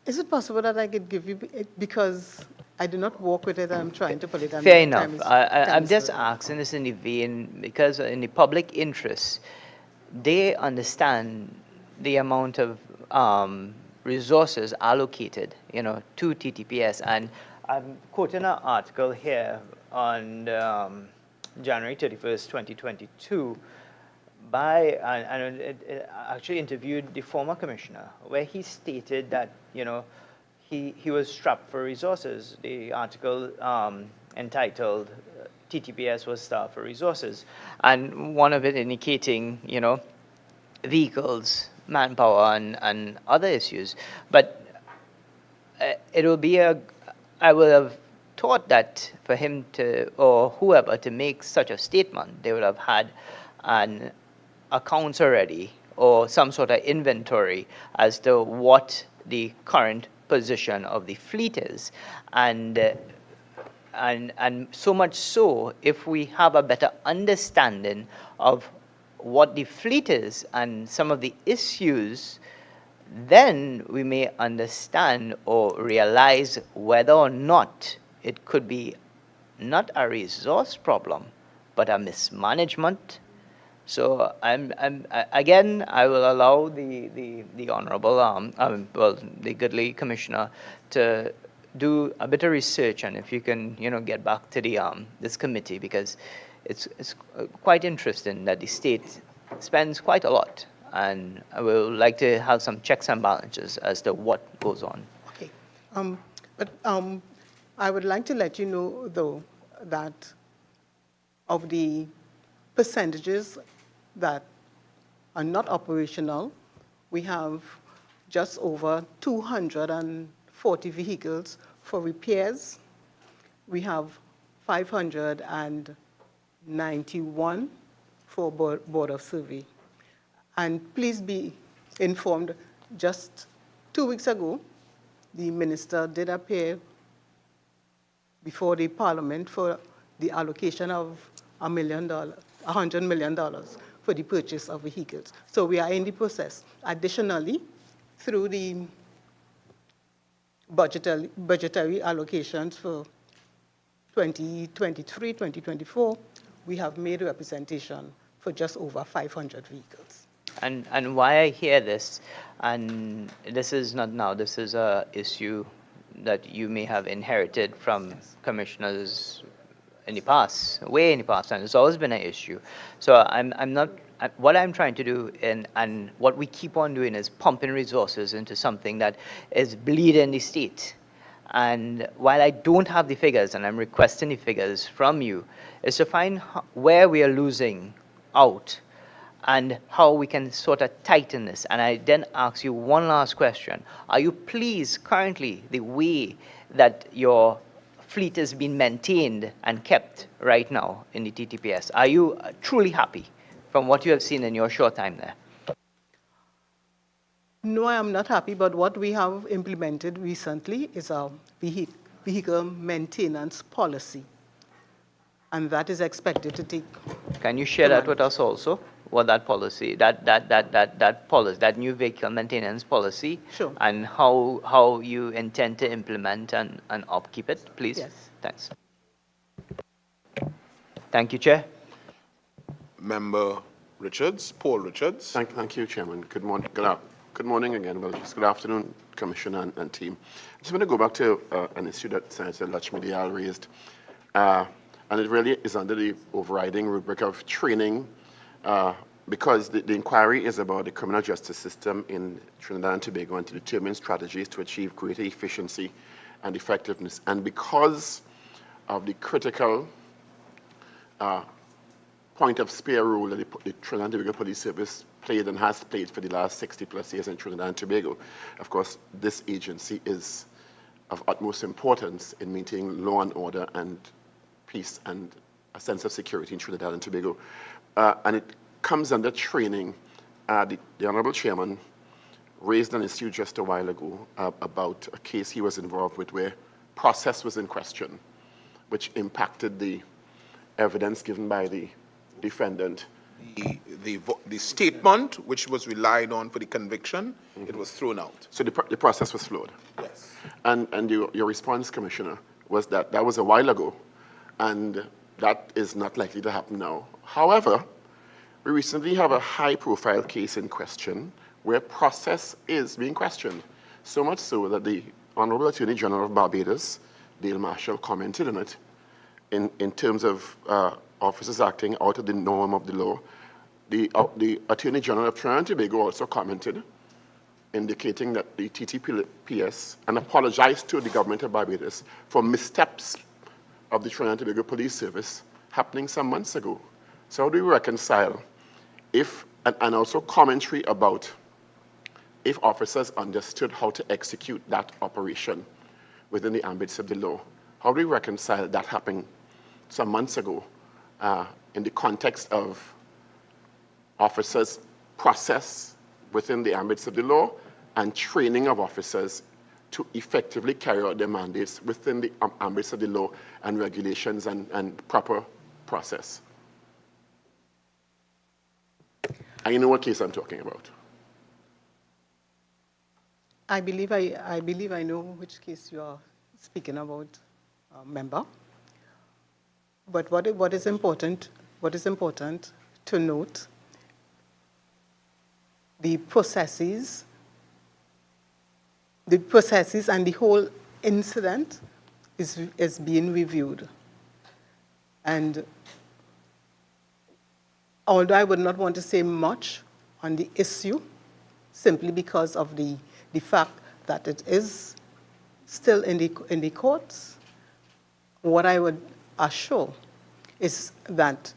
Is it possible that I could give you, because I do not work with it, I'm trying to put it on. Fair enough. time is- I'm time just is- asking this in the vein, because in the public interest, they understand the amount of resources allocated, to TTPS. And I'm quoting an article here on January 31st, 2022, and it actually interviewed the former commissioner, where he stated that, he was strapped for resources. The article entitled TTPS was starved for resources, and one of it indicating, vehicles, manpower, and other issues. But it will be I would have thought that for him to, or whoever, to make such a statement, they would have had an accounts already, or some sort of inventory as to what the current position of the fleet is. And so much so, if we have a better understanding of what the fleet is and some of the issues, then we may understand or realize whether or not it could be not a resource problem, but a mismanagement. So again, I will allow the honourable, the goodly commissioner to do a bit of research, and if you can, get back to the this committee, because it's quite interesting that the state spends quite a lot, and I would like to have some checks and balances as to what goes on. Okay. But I would like to let you know, though, that of the percentages that are not operational, we have just over 240 vehicles for repairs. We have 591 for Board of Survey. And please be informed, just 2 weeks ago, the minister did appear before the Parliament for the allocation of $100 million for the purchase of vehicles. So we are in the process. Additionally, through the budgetary allocations for 2023, 2024, we have made representation for just over 500 vehicles. And why I hear this, and this is not now, this is a issue that you may have inherited from commissioners in the past, way in the past, and it's always been an issue. So what I'm trying to do, and what we keep on doing, is pumping resources into something that is bleeding the state. And while I don't have the figures, and I'm requesting the figures from you, is to find where we are losing out and how we can sort of tighten this. And I then ask you one last question. Are you pleased currently the way that your fleet is being maintained and kept right now in the TTPS? Are you truly happy from what you have seen in your short time there? No, I am not happy, but what we have implemented recently is a vehicle maintenance policy, and that is expected to take. Can you share that with us also? What that policy, that new vehicle maintenance policy, Sure. and how you intend to implement and upkeep it, please? Yes. Thanks. Thank you, Chair. Member Richards, Paul Richards. Thank you, Chairman. Good morning. Good morning again. Well, just good afternoon, Commissioner and team. I just want to go back to an issue that Senator Lakshmi Dayal raised. And it really is under the overriding rubric of training, because the inquiry is about the criminal justice system in Trinidad and Tobago and to determine strategies to achieve greater efficiency and effectiveness. And because of the critical point of spear role that the Trinidad and Tobago Police Service played and has played for the last 60+ years in Trinidad and Tobago, of course, this agency is of utmost importance in maintaining law and order and peace and a sense of security in Trinidad and Tobago. And it comes under training. The Honorable Chairman raised an issue just a while ago about a case he was involved with where process was in question, which impacted the evidence given by the defendant. The statement which was relied on for the conviction, it was thrown out. So the process was flawed. Yes. And your response, Commissioner, was that that was a while ago, and that is not likely to happen now. However, we recently have a high-profile case in question where process is being questioned, so much so that the Honorable Attorney General of Barbados, Dale Marshall, commented on it in terms of officers acting out of the norm of the law. The Attorney General of Trinidad and Tobago also commented, indicating that the TTPS, and apologized to the government of Barbados for missteps of the Trinidad and Tobago Police Service happening some months ago. So how do we reconcile and also commentary about if officers understood how to execute that operation within the ambits of the law? How do we reconcile that happening some months ago in the context of officers' process within the ambits of the law and training of officers to effectively carry out their mandates within the ambits of the law and regulations and proper process? And you know what case I'm talking about? I believe I know which case you are speaking about, member. But what is important to note, the processes and the whole incident is being reviewed. And although I would not want to say much on the issue, simply because of the fact that it is still in the courts, what I would assure is that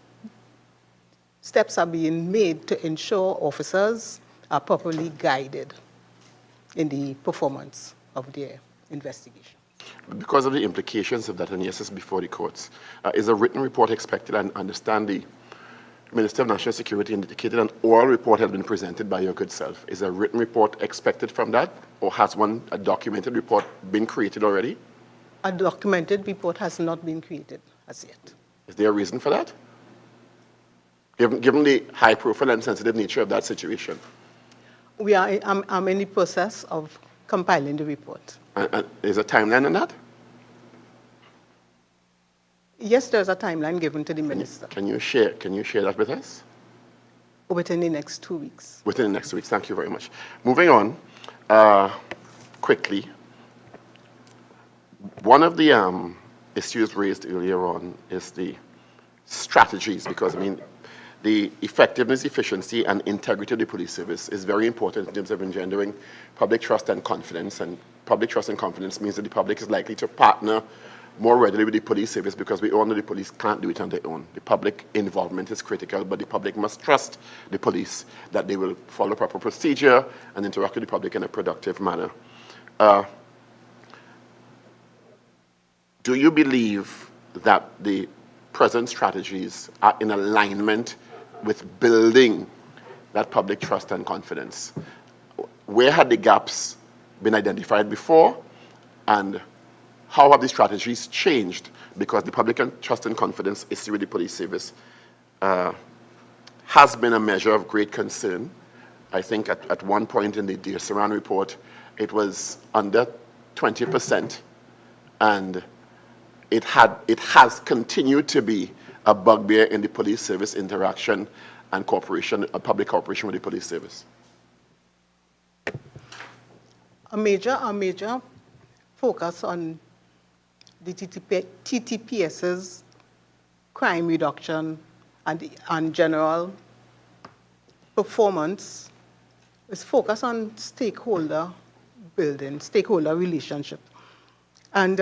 steps are being made to ensure officers are properly guided in the performance of their investigation. Because of the implications of that, and yes, it's before the courts, is a written report expected? And understand the Minister of National Security indicated an oral report has been presented by your good self. Is a written report expected from that, or has a documented report been created already? A documented report has not been created as yet. Is there a reason for that? Given the high profile and sensitive nature of that situation? I'm in the process of compiling the report. And is a timeline on that? Yes, there's a timeline given to the minister. Can you share that with us? Within the next 2 weeks. Within the next 2 weeks. Thank you very much. Moving on, quickly. One of the issues raised earlier on is the strategies, because, I mean, the effectiveness, efficiency, and integrity of the police service is very important in terms of engendering public trust and confidence. And public trust and confidence means that the public is likely to partner more readily with the police service, because we all know the police can't do it on their own. The public involvement is critical, but the public must trust the police that they will follow proper procedure and interact with the public in a productive manner. Do you believe that the present strategies are in alignment with building that public trust and confidence. Where had the gaps been identified before, and how have the strategies changed? Because the public trust and confidence issue with the police service has been a measure of great concern. I think at one point in the DSRAN report, it was under 20%, and it has continued to be a bugbear in the police service interaction and cooperation, public cooperation with the police service. A major focus on the TTPS's crime reduction and general performance is focused on stakeholder building, stakeholder relationship. And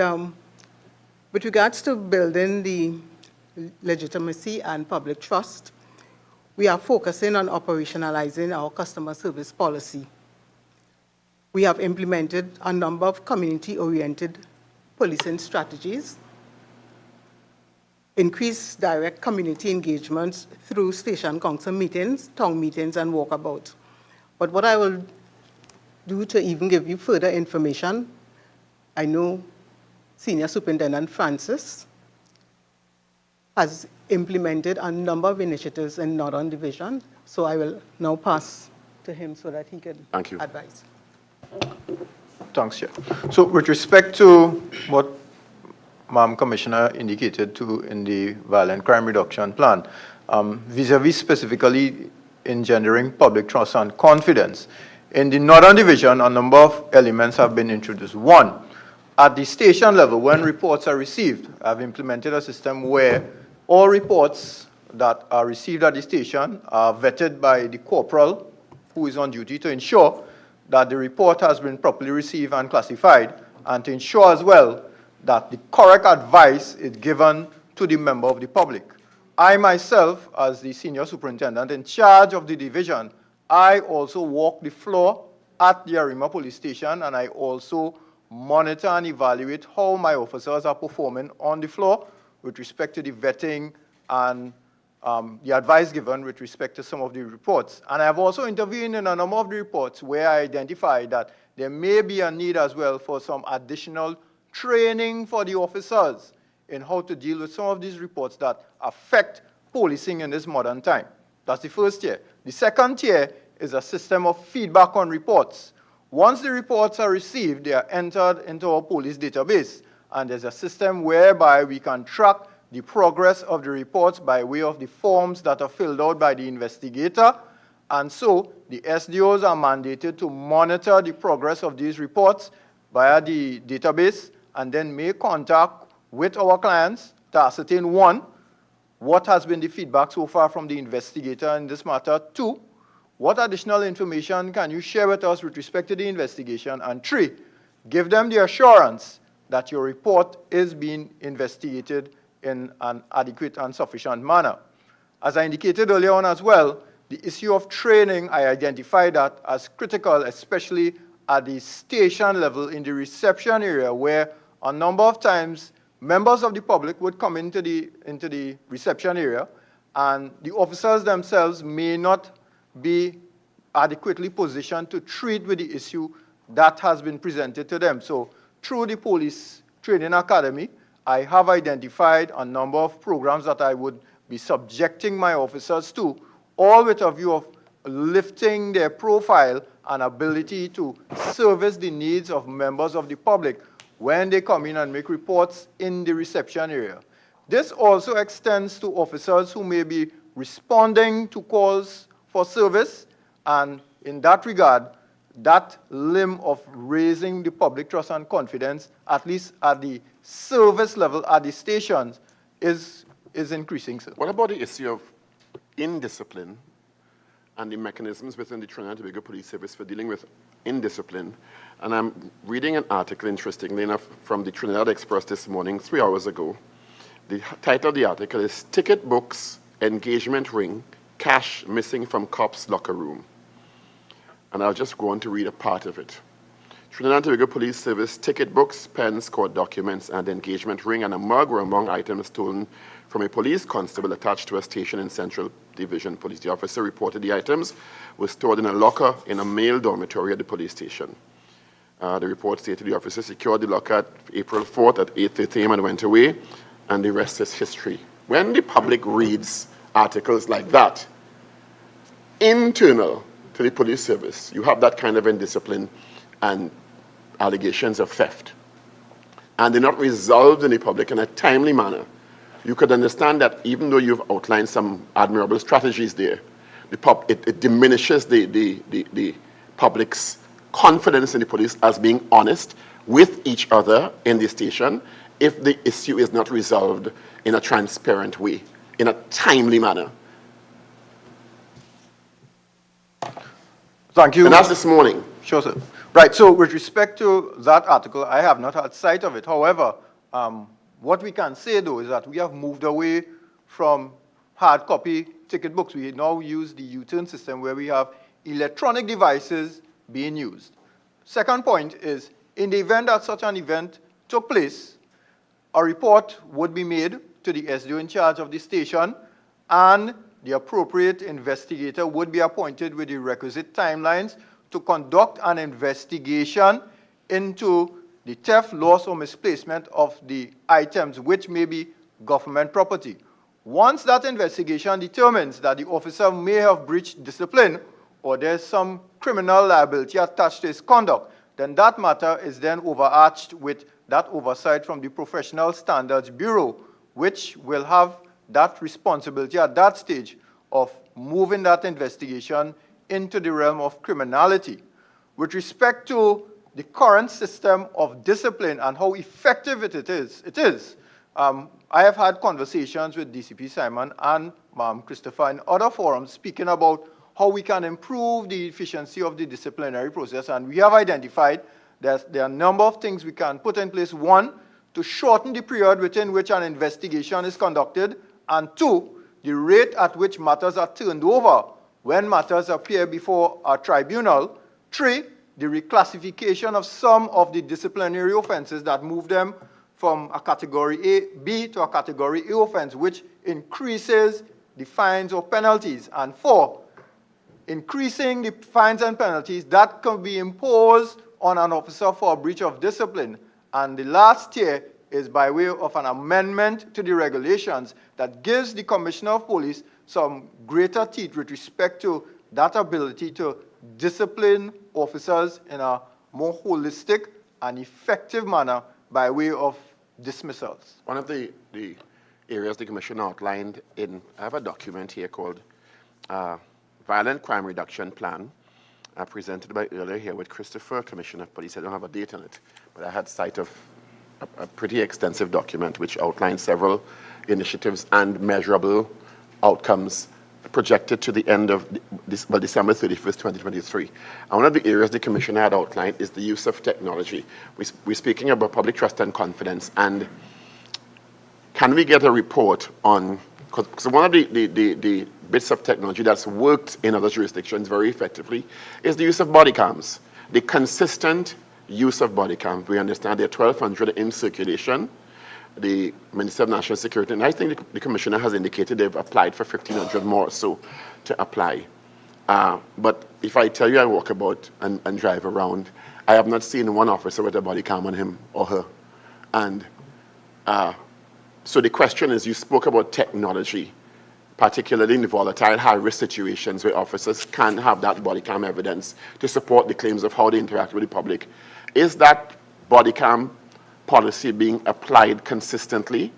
with regards to building the legitimacy and public trust, we are focusing on operationalizing our customer service policy. We have implemented a number of community-oriented policing strategies, increased direct community engagements through station council meetings, town meetings, and walkabouts. But what I will do to even give you further information, I know Senior Superintendent Francis has implemented a number of initiatives in Northern Division, so I will now pass to him so that he can advise. Thanks, Chair. So with respect to what Madam Commissioner indicated to in the violent crime reduction plan, vis-a-vis specifically engendering public trust and confidence, in the Northern Division, a number of elements have been introduced. One, at the station level, when reports are received, I've implemented a system where all reports that are received at the station are vetted by the corporal who is on duty to ensure that the report has been properly received and classified, and to ensure as well that the correct advice is given to the member of the public. I myself, as the senior superintendent in charge of the division, I also walk the floor at the Arima police station, and I also monitor and evaluate how my officers are performing on the floor with respect to the vetting and the advice given with respect to some of the reports. And I have also intervened in a number of the reports where I identified that there may be a need as well for some additional training for the officers in how to deal with some of these reports that affect policing in this modern time. That's the first tier. The second tier is a system of feedback on reports. Once the reports are received, they are entered into our police database, and there's a system whereby we can track the progress of the reports by way of the forms that are filled out by the investigator. And so the SDOs are mandated to monitor the progress of these reports via the database and then make contact with our clients to ascertain, one, what has been the feedback so far from the investigator in this matter, two, what additional information can you share with us with respect to the investigation, and three, give them the assurance that your report is being investigated in an adequate and sufficient manner. As I indicated earlier on as well, the issue of training, I identified that as critical, especially at the station level in the reception area, where a number of times members of the public would come into the reception area, and the officers themselves may not be adequately positioned to treat with the issue that has been presented to them. So through the Police Training Academy, I have identified a number of programs that I would be subjecting my officers to, all with a view of lifting their profile and ability to service the needs of members of the public when they come in and make reports in the reception area. This also extends to officers who may be responding to calls for service, and in that regard, that limb of raising the public trust and confidence, at least at the service level at the stations, is increasing, sir. What about the issue of indiscipline and the mechanisms within the Trinidad and Tobago Police Service for dealing with indiscipline? And I'm reading an article, interestingly enough, from the Trinidad Express this morning, 3 hours ago. The title of the article is "Ticket Books, Engagement Ring, Cash Missing from Cops' Locker Room." And I'll just go on to read a part of it. Trinidad and Tobago Police Service ticket books, pens, court documents, and engagement ring and a mug were among items stolen from a police constable attached to a station in Central Division Police. The officer reported the items were stored in a locker in a male dormitory at the police station. The report stated the officer secured the locker at April 4th at 8:30 a.m. and went away, and the rest is history. When the public reads articles like that, internal to the police service, you have that kind of indiscipline and allegations of theft, and they're not resolved in the public in a timely manner, you could understand that even though you've outlined some admirable strategies there, it diminishes the public's confidence in the police as being honest with each other in the station if the issue is not resolved in a transparent way, in a timely manner. Thank you. And that's this morning. Sure, sir. Right, so with respect to that article, I have not had sight of it. However, what we can say, though, is that we have moved away from hard copy ticket books. We now use the U-turn system where we have electronic devices being used. Second point is, in the event that such an event took place, a report would be made to the SDO in charge of the station, and the appropriate investigator would be appointed with the requisite timelines to conduct an investigation into the theft, loss, or misplacement of the items which may be government property. Once that investigation determines that the officer may have breached discipline or there's some criminal liability attached to his conduct, then that matter is then overarched with that oversight from the Professional Standards Bureau, which will have that responsibility at that stage of moving that investigation into the realm of criminality. With respect to the current system of discipline and how effective it is, I have had conversations with DCP Simon and Christopher in other forums speaking about how we can improve the efficiency of the disciplinary process, and we have identified that there are a number of things we can put in place. One, to shorten the period within which an investigation is conducted, and two, the rate at which matters are turned over when matters appear before a tribunal. Three, the reclassification of some of the disciplinary offenses that move them from a category B to a category A offense, which increases the fines or penalties. And four, increasing the fines and penalties that can be imposed on an officer for a breach of discipline. And the last tier is by way of an amendment to the regulations that gives the Commissioner of Police some greater teeth with respect to that ability to discipline officers in a more holistic and effective manner by way of dismissals. One of the areas the Commissioner outlined in, I have a document here called Violent Crime Reduction Plan, presented by earlier here with Christopher, Commissioner of Police. I don't have a date on it, but I had sight of a pretty extensive document which outlines several initiatives and measurable outcomes projected to the end of December 31st, 2023. And one of the areas the Commissioner had outlined is the use of technology. We're speaking about public trust and confidence, and can we get a report on, because one of the bits of technology that's worked in other jurisdictions very effectively is the use of body cams, the consistent use of body cams. We understand there are 1,200 in circulation. The Minister of National Security, and I think the Commissioner has indicated they've applied for 1,500 more so to apply. But if I tell you I walk about and drive around, I have not seen one officer with a body cam on him or her. And so the question is, you spoke about technology, particularly in the volatile high-risk situations where officers can have that body cam evidence to support the claims of how they interact with the public. Is that body cam policy being applied consistently?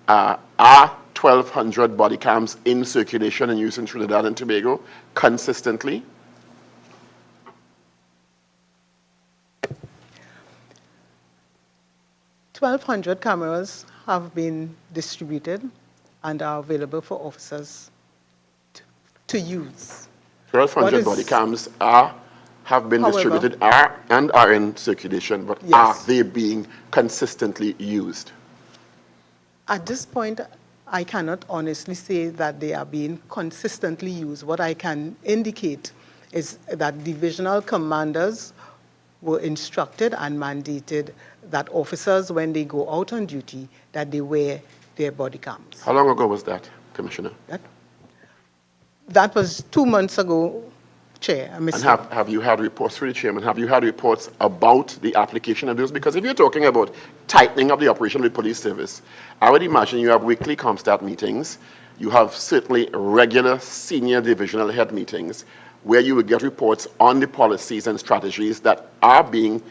Are 1,200 body cams in circulation and use in Trinidad and Tobago consistently? $1,200 cameras have been distributed and are available for officers to use. 1,200 body cams have been distributed and are in circulation, but yes, are they being consistently used? At this point, I cannot honestly say that they are being consistently used. What I can indicate is that divisional commanders were instructed and mandated that officers, when they go out on duty, that they wear their body cams. How long ago was that, Commissioner? That was 2 months ago, Chair. And have you had reports, through the chairman, have you had reports about the application of those? Because if you're talking about tightening up the operation of the police service, I would imagine you have weekly ComStat meetings. You have certainly regular senior divisional head meetings where you would get reports on the policies and strategies that are being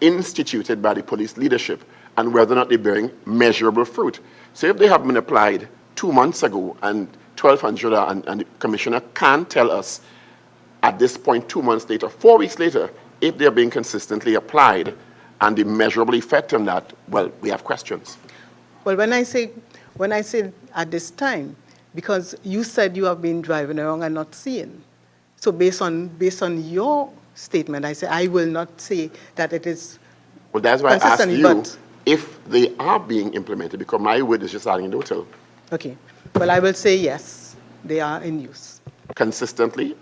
instituted by the police leadership and whether or not they're bearing measurable fruit. So if they have been applied 2 months ago and 1,200 and the commissioner can tell us at this point 2 months later, 4 weeks later, if they're being consistently applied and the measurable effect on that, well, we have questions. Well, when I say at this time, because you said you have been driving around and not seeing. So based on your statement, I say I will not say that it is. Well, that's why I asked you but, if they are being implemented, because my word is just anecdotal. Okay. Well, I will say yes, they are in use. Consistently?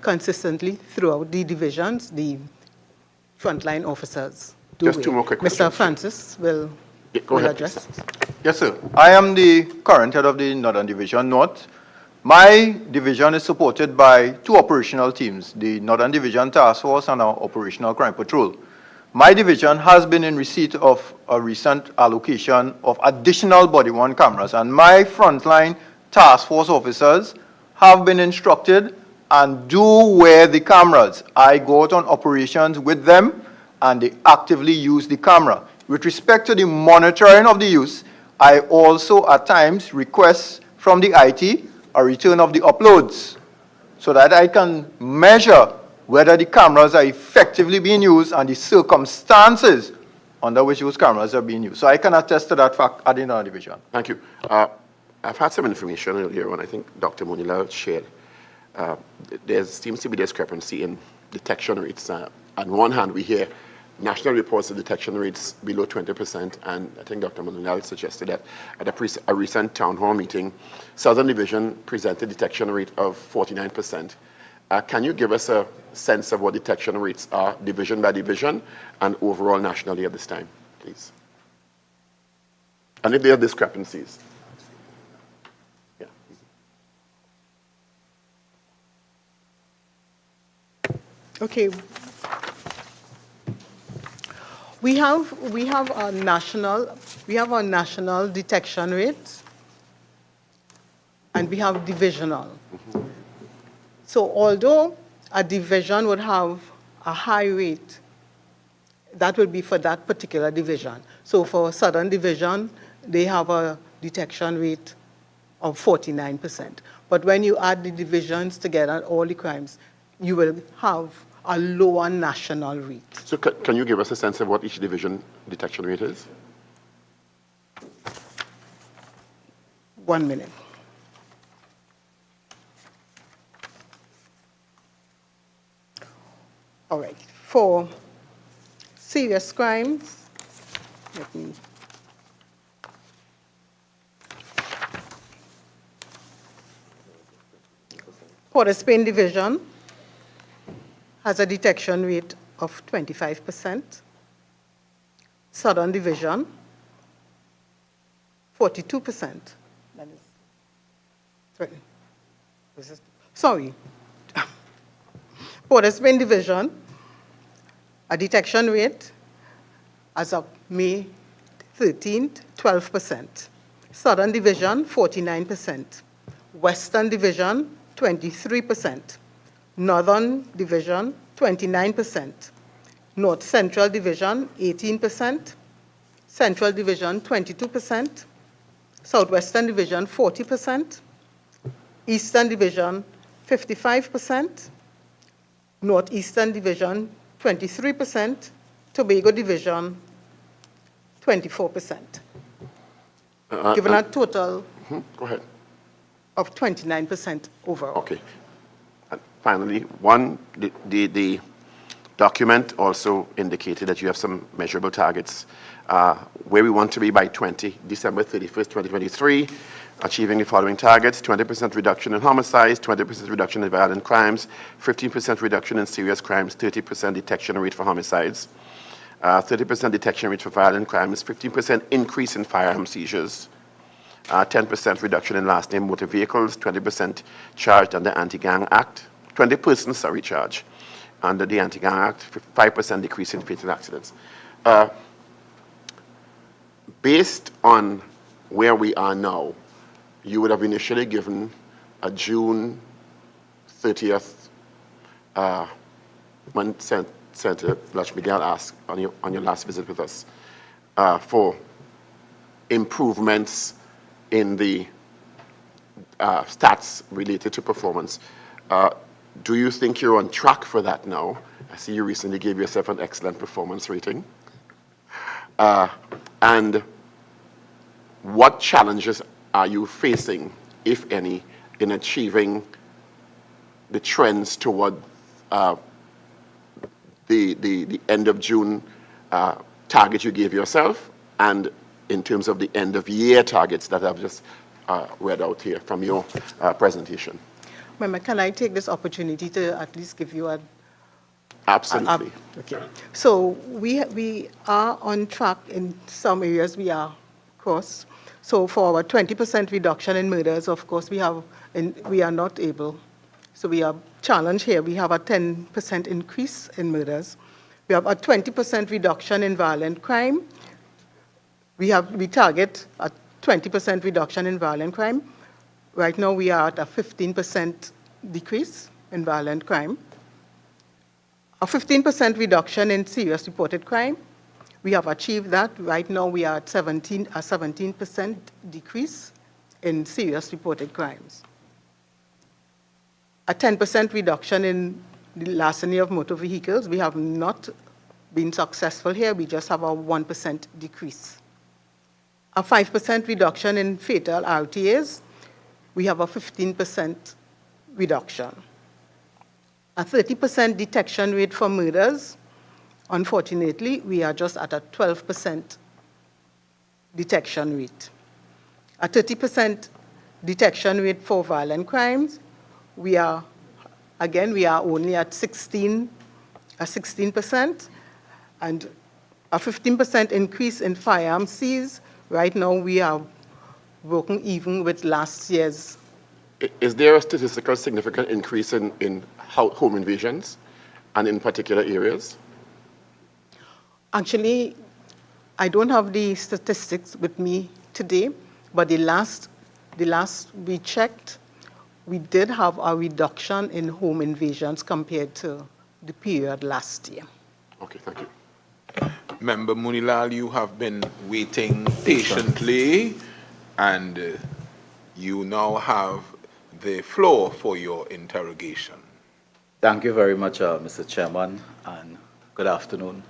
Consistently throughout the divisions, the frontline officers do. Just 2 more quick questions. Mr. Francis will address. Yes, sir. I am the current head of the Northern Division North. My division is supported by 2 operational teams, the Northern Division Task Force and our Operational Crime Patrol. My division has been in receipt of a recent allocation of additional body-worn cameras, and my frontline task force officers have been instructed and do wear the cameras. I go out on operations with them, and they actively use the camera. With respect to the monitoring of the use, I also at times request from the IT a return of the uploads so that I can measure whether the cameras are effectively being used and the circumstances under which those cameras are being used. So I can attest to that fact at the Northern Division. Thank you. I've had some information earlier on, I think Dr. Munila shared. There seems to be discrepancy in detection rates. On one hand, we hear national reports of detection rates below 20%, and I think Dr. Munila suggested that at a recent town hall meeting, Southern Division presented detection rate of 49%. Can you give us a sense of what detection rates are, division by division, and overall nationally at this time, please? And if there are discrepancies. Yeah. Okay. We have our national detection rate, and we have divisional. Mm-hmm. So although a division would have a high rate, that will be for that particular division. So for Southern Division, they have a detection rate of 49%. But when you add the divisions together, all the crimes, you will have a lower national rate. So can you give us a sense of what each division detection rate is? 1 minute. All right. For serious crimes, let me. Port of Spain Division has a detection rate of 25%. Southern Division, 42%. That is, sorry. Port of Spain Division, a detection rate as of May 13th, 12%. Southern Division, 49%. Western Division, 23%. Northern Division, 29%. North Central Division, 18%. Central Division, 22%. Southwestern Division, 40%. Eastern Division, 55%. Northeastern Division, 23%. Tobago Division, 24%. Given a total Go ahead. of 29% overall. Okay. And finally, the document also indicated that you have some measurable targets where we want to be by December 31st, 2023, achieving the following targets: 20% reduction in homicides, 20% reduction in violent crimes, 15% reduction in serious crimes, 30% detection rate for homicides, 30% detection rate for violent crimes, 15% increase in firearm seizures, 10% reduction in last name motor vehicles, 20% charged under Anti-Gang Act, 20% charge under the Anti-Gang Act, 5% decrease in fatal accidents. Based on where we are now, you would have initially given a June 30th, when Senator Blush Miguel asked on your last visit with us, for improvements in the stats related to performance. Do you think you're on track for that now? I see you recently gave yourself an excellent performance rating. And what challenges are you facing, if any, in achieving the trends toward the end of June target you gave yourself, and in terms of the end of year targets that I've just read out here from your presentation? Member, can I take this opportunity to at least give you a... Absolutely. Okay. So we are on track in some areas. We are, of course. So for our 20% reduction in murders, of course, we are not able. So we are challenged here. We have a 10% increase in murders. We have a 20% reduction in violent crime. We target a 20% reduction in violent crime. Right now, we are at a 15% decrease in violent crime. A 15% reduction in serious reported crime. We have achieved that. Right now, we are at a 17% decrease in serious reported crimes. A 10% reduction in the larceny of motor vehicles. We have not been successful here. We just have a 1% decrease. A 5% reduction in fatal RTAs. We have a 15% reduction. A 30% detection rate for murders. Unfortunately, we are just at a 12% detection rate. A 30% detection rate for violent crimes. We are only at 16%, and a 15% increase in firearms seized. Right now, we are broken even with last year's. Is there a statistical significant increase in home invasions, and in particular areas? Actually, I don't have the statistics with me today, but the last we checked, we did have a reduction in home invasions compared to the period last year. Okay, thank you. Member Munilal, you have been waiting patiently, and you now have the floor for your interrogation. Thank you very much, Mr. Chairman, and good afternoon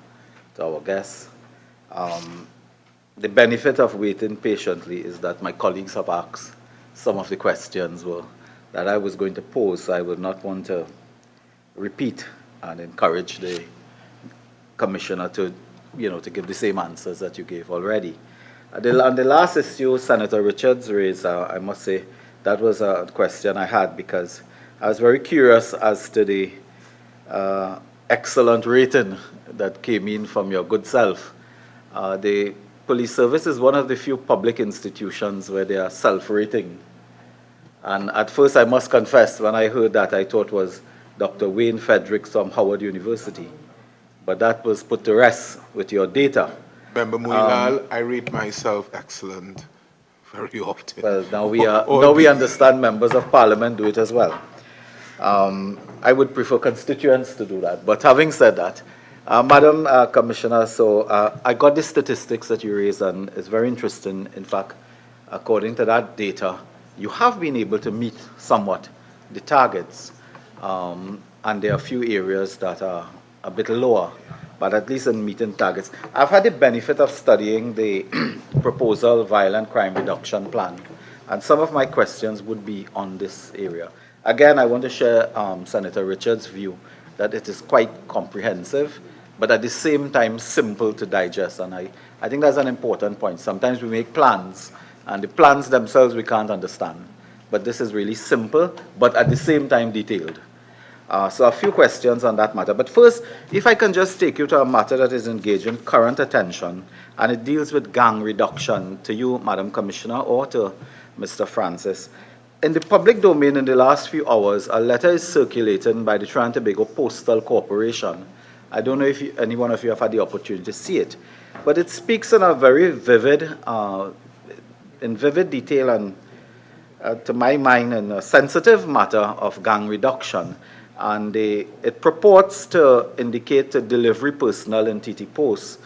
to our guests. The benefit of waiting patiently is that my colleagues have asked some of the questions that I was going to pose, so I would not want to repeat and encourage the Commissioner to give the same answers that you gave already. On the last issue Senator Richards raised, I must say that was a question I had, because I was very curious as to the excellent rating that came in from your good self. The police service is one of the few public institutions where they are self-rating. And at first, I must confess, when I heard that, I thought it was Dr. Wayne Fredericks from Howard University. But that was put to rest with your data. Member Munilal, I rate myself excellent very often. Well, now we understand members of parliament do it as well. I would prefer constituents to do that. But having said that, Madam Commissioner, so I got the statistics that you raised, and it's very interesting. In fact, according to that data, you have been able to meet somewhat the targets, and there are a few areas that are a bit lower, but at least in meeting targets. I've had the benefit of studying the proposal violent crime reduction plan, and some of my questions would be on this area. Again, I want to share Senator Richards' view that it is quite comprehensive, but at the same time simple to digest, and I think that's an important point. Sometimes we make plans, and the plans themselves we can't understand, but this is really simple, but at the same time detailed. So a few questions on that matter. But first, if I can just take you to a matter that is engaging current attention, and it deals with gang reduction, to you, Madam Commissioner, or to Mr. Francis. In the public domain in the last few hours, a letter is circulating by the Trinidad and Tobago Postal Corporation. I don't know if any one of you have had the opportunity to see it, but it speaks in a very vivid, in vivid detail and, to my mind, in a sensitive matter of gang reduction. And it purports to indicate to delivery personnel in TT Post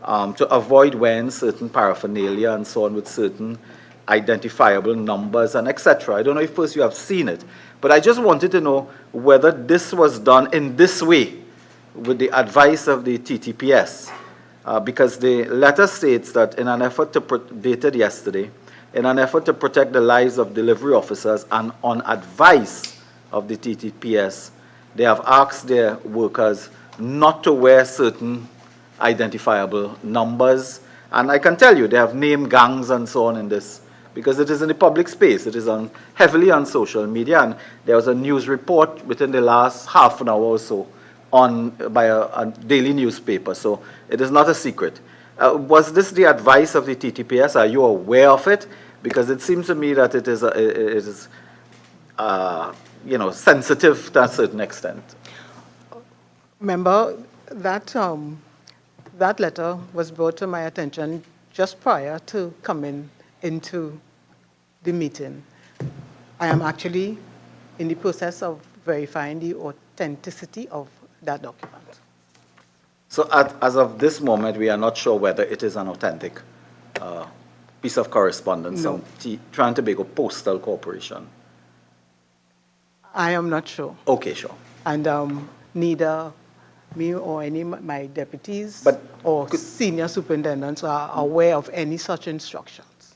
to avoid wearing certain paraphernalia and so on with certain identifiable numbers and etc. I don't know if first you have seen it, but I just wanted to know whether this was done in this way with the advice of the TTPS, because the letter states that in an effort to, dated yesterday, in an effort to protect the lives of delivery officers and on advice of the TTPS, they have asked their workers not to wear certain identifiable numbers. And I can tell you, they have named gangs and so on in this, because it is in the public space. It is heavily on social media, and there was a news report within the last half an hour or so by a daily newspaper, so it is not a secret. Was this the advice of the TTPS? Are you aware of it? Because it seems to me that it is sensitive to a certain extent. Member, that letter was brought to my attention just prior to coming into the meeting. I am actually in the process of verifying the authenticity of that document. So as of this moment, we are not sure whether it is an authentic piece of correspondence from Trinidad and Tobago Postal Corporation. I am not sure. Okay, sure. And neither me or any of my deputies or senior superintendents are aware of any such instructions.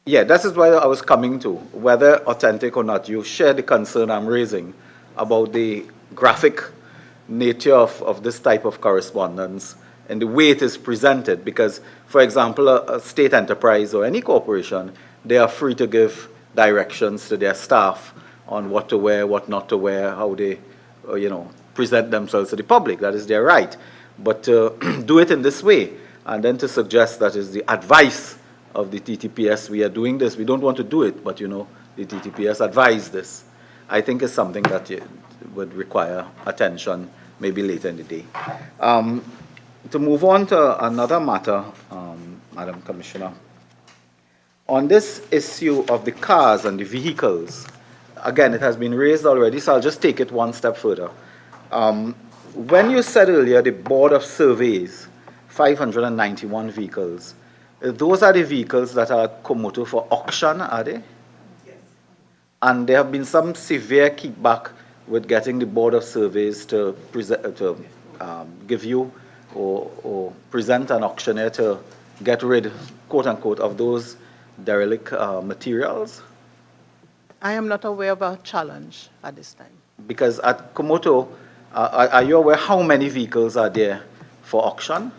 Yeah, that is why I was coming to, whether authentic or not. You share the concern I'm raising about the graphic nature of this type of correspondence and the way it is presented, because, for example, a state enterprise or any corporation, they are free to give directions to their staff on what to wear, what not to wear, how they, present themselves to the public. That is their right. But do it in this way, and then to suggest that is the advice of the TTPS, we are doing this, we don't want to do it, but the TTPS advised this, I think is something that would require attention maybe later in the day. To move on to another matter, Madam Commissioner, on this issue of the cars and the vehicles, again, it has been raised already, so I'll just take it one step further. When you said earlier the Board of Surveys, 591 vehicles, those are the vehicles that are at Komoto for auction, are they? Yes. And there have been some severe kickback with getting the Board of Surveys to give you or present an auctioneer to get rid, quote unquote, of those derelict materials? I am not aware of a challenge at this time. Because at Komoto, are you aware how many vehicles are there for auction?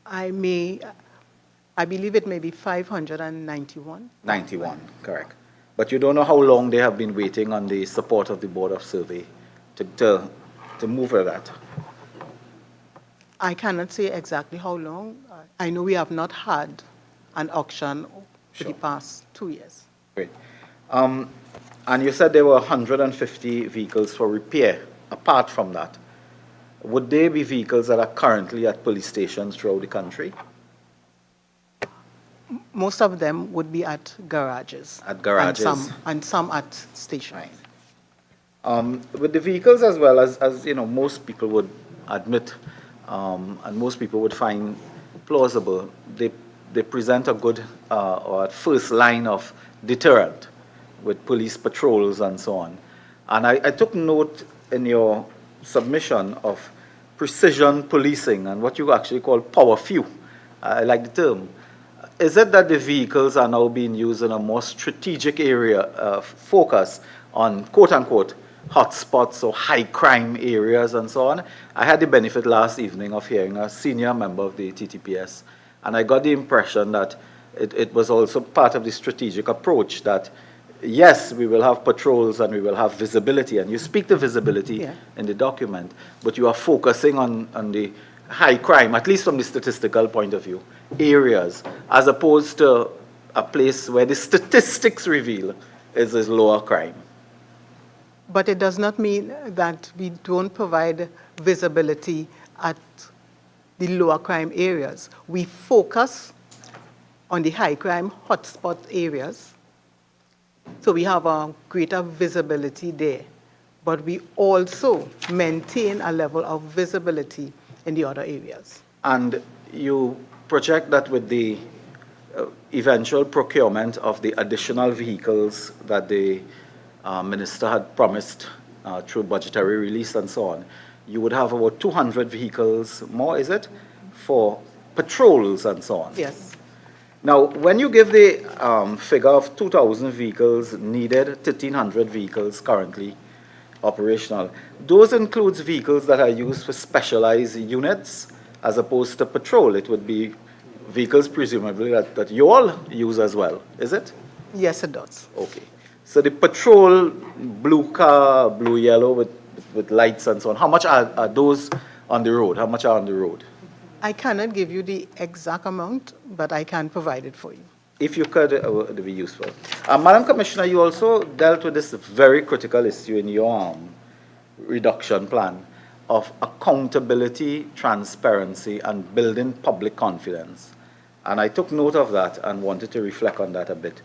I believe it may be 591. 91, correct. But you don't know how long they have been waiting on the support of the Board of Survey to move for that? I cannot say exactly how long. I know we have not had an auction for the past 2 years. Great. And you said there were 150 vehicles for repair. Apart from that, would they be vehicles that are currently at police stations throughout the country? Most of them would be at garages. At garages. And some at stations. Right. With the vehicles as well, as most people would admit, and most people would find plausible, they present a good or at first line of deterrent with police patrols and so on. And I took note in your submission of precision policing and what you actually call power few. I like the term. Is it that the vehicles are now being used in a more strategic area of focus on quote-unquote hotspots or high crime areas and so on? I had the benefit last evening of hearing a senior member of the TTPS, and I got the impression that it was also part of the strategic approach that yes, we will have patrols and we will have visibility, and you speak to visibility Yeah. in the document, but you are focusing on the high crime, at least from the statistical point of view, areas, as opposed to a place where the statistics reveal is lower crime. But it does not mean that we don't provide visibility at the lower crime areas. We focus on the high crime hotspot areas, so we have a greater visibility there. But we also maintain a level of visibility in the other areas. And you project that with the eventual procurement of the additional vehicles that the minister had promised through budgetary release and so on, you would have about 200 vehicles more, is it, for patrols and so on? Yes. Now, when you give the figure of 2,000 vehicles needed, 1,300 vehicles currently operational, those includes vehicles that are used for specialized units as opposed to patrol. It would be vehicles presumably that you all use as well, is it? Yes, it does. Okay. So the patrol blue car, blue yellow with lights and so on, how much are those on the road? How much are on the road? I cannot give you the exact amount, but I can provide it for you. If you could, it would be useful. Madam Commissioner, you also dealt with this very critical issue in your reduction plan of accountability, transparency, and building public confidence. And I took note of that and wanted to reflect on that a bit.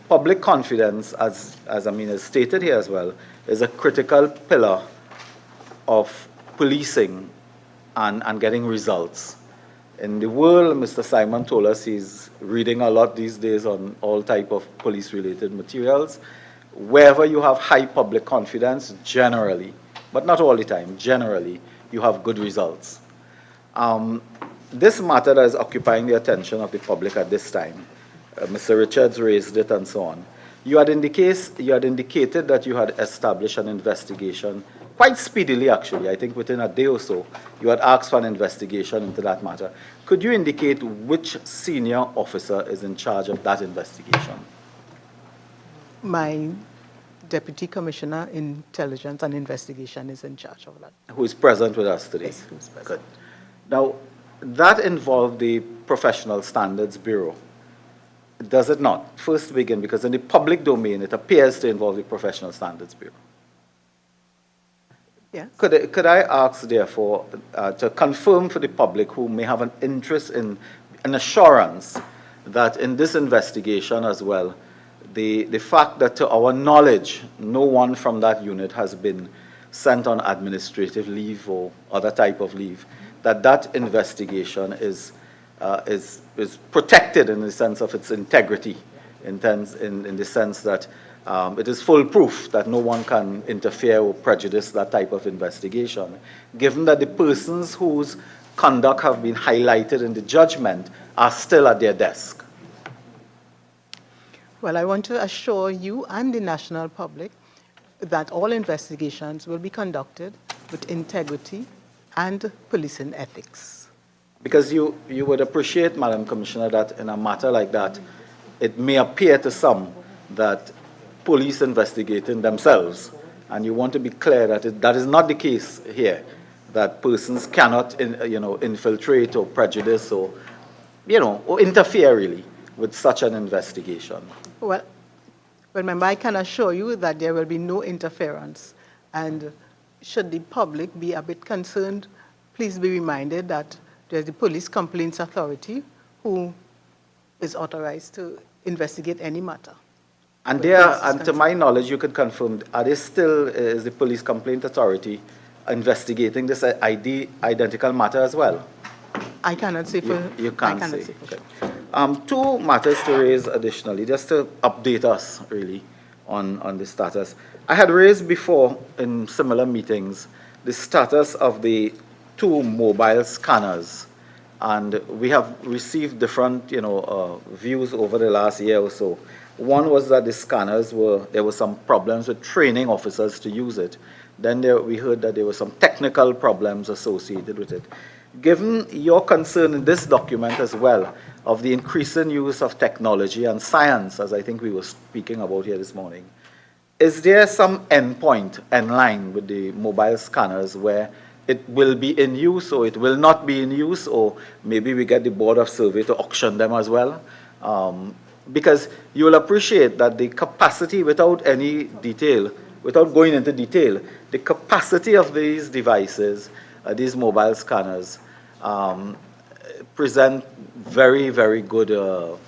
Public confidence, as is stated here as well, is a critical pillar of policing and getting results. In the world, Mr. Simon told us he's reading a lot these days on all type of police-related materials. Wherever you have high public confidence, generally, but not all the time, generally, you have good results. This matter that is occupying the attention of the public at this time, Mr. Richards raised it and so on. You had indicated that you had established an investigation quite speedily, actually. I think within a day or so, you had asked for an investigation into that matter. Could you indicate which senior officer is in charge of that investigation? My Deputy Commissioner Intelligence and Investigation is in charge of that. Who is present with us today? Yes, who's present. Good. Now, that involved the Professional Standards Bureau. Does it not? First begin, because in the public domain, it appears to involve the Professional Standards Bureau. Yes. Could I ask, therefore, to confirm for the public who may have an interest in an assurance that in this investigation as well, the fact that to our knowledge, no one from that unit has been sent on administrative leave or other type of leave, that investigation is protected in the sense of its integrity, in the sense that it is foolproof, that no one can interfere or prejudice that type of investigation, given that the persons whose conduct have been highlighted in the judgment are still at their desk? Well, I want to assure you and the national public that all investigations will be conducted with integrity and policing ethics. Because you would appreciate, Madam Commissioner, that in a matter like that, it may appear to some that police investigating themselves, and you want to be clear that that is not the case here, that persons cannot infiltrate or prejudice or interfere really with such an investigation. Well, remember, I can assure you that there will be no interference, and should the public be a bit concerned, please be reminded that there's the Police Complaints Authority who is authorized to investigate any matter. And to my knowledge, you could confirm, is the Police Complaint Authority investigating this identical matter as well? I cannot say for You can't I cannot say. for Okay. Two matters to raise additionally, just to update us really on the status. I had raised before in similar meetings the status of the 2 mobile scanners, and we have received different views over the last year or so. One was that the scanners there were some problems with training officers to use it. Then we heard that there were some technical problems associated with it. Given your concern in this document as well of the increasing use of technology and science, as I think we were speaking about here this morning, is there some endpoint in line with the mobile scanners where it will be in use or it will not be in use, or maybe we get the Board of Survey to auction them as well? Because you will appreciate that the capacity, without any detail, without going into detail, the capacity of these devices, these mobile scanners, present very, very good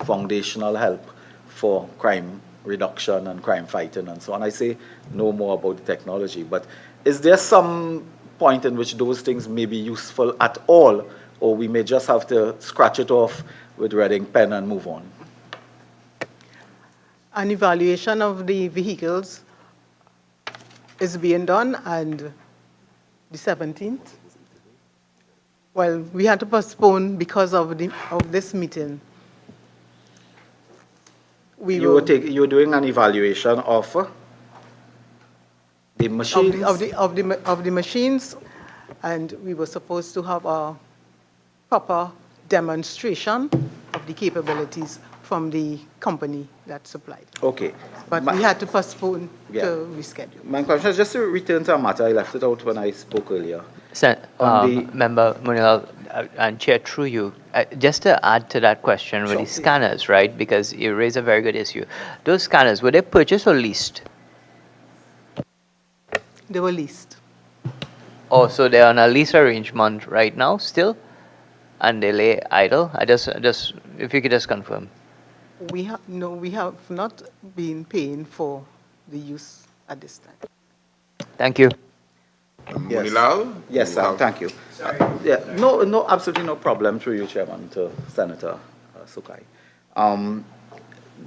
foundational help for crime reduction and crime fighting and so on. I say no more about the technology, but is there some point in which those things may be useful at all, or we may just have to scratch it off with red ink pen and move on? An evaluation of the vehicles is being done, and the 17th. Well, we had to postpone because of this meeting. You were doing an evaluation of the machines? Of the machines, and we were supposed to have a proper demonstration of the capabilities from the company that supplied. Okay. But we had to postpone to reschedule. My question is just to return to a matter, I left it out when I spoke earlier. Member Munilal and Chair, through you, just to add to that question with the scanners, right? Because you raise a very good issue. Those scanners, were they purchased or leased? They were leased. Oh, so they're on a lease arrangement right now still, and they lay idle? If you could just confirm. We have not been paying for the use at this time. Thank you. Yes. Munilal? Yes, thank you. No, absolutely no problem, through you, Chairman, to Senator Sukai.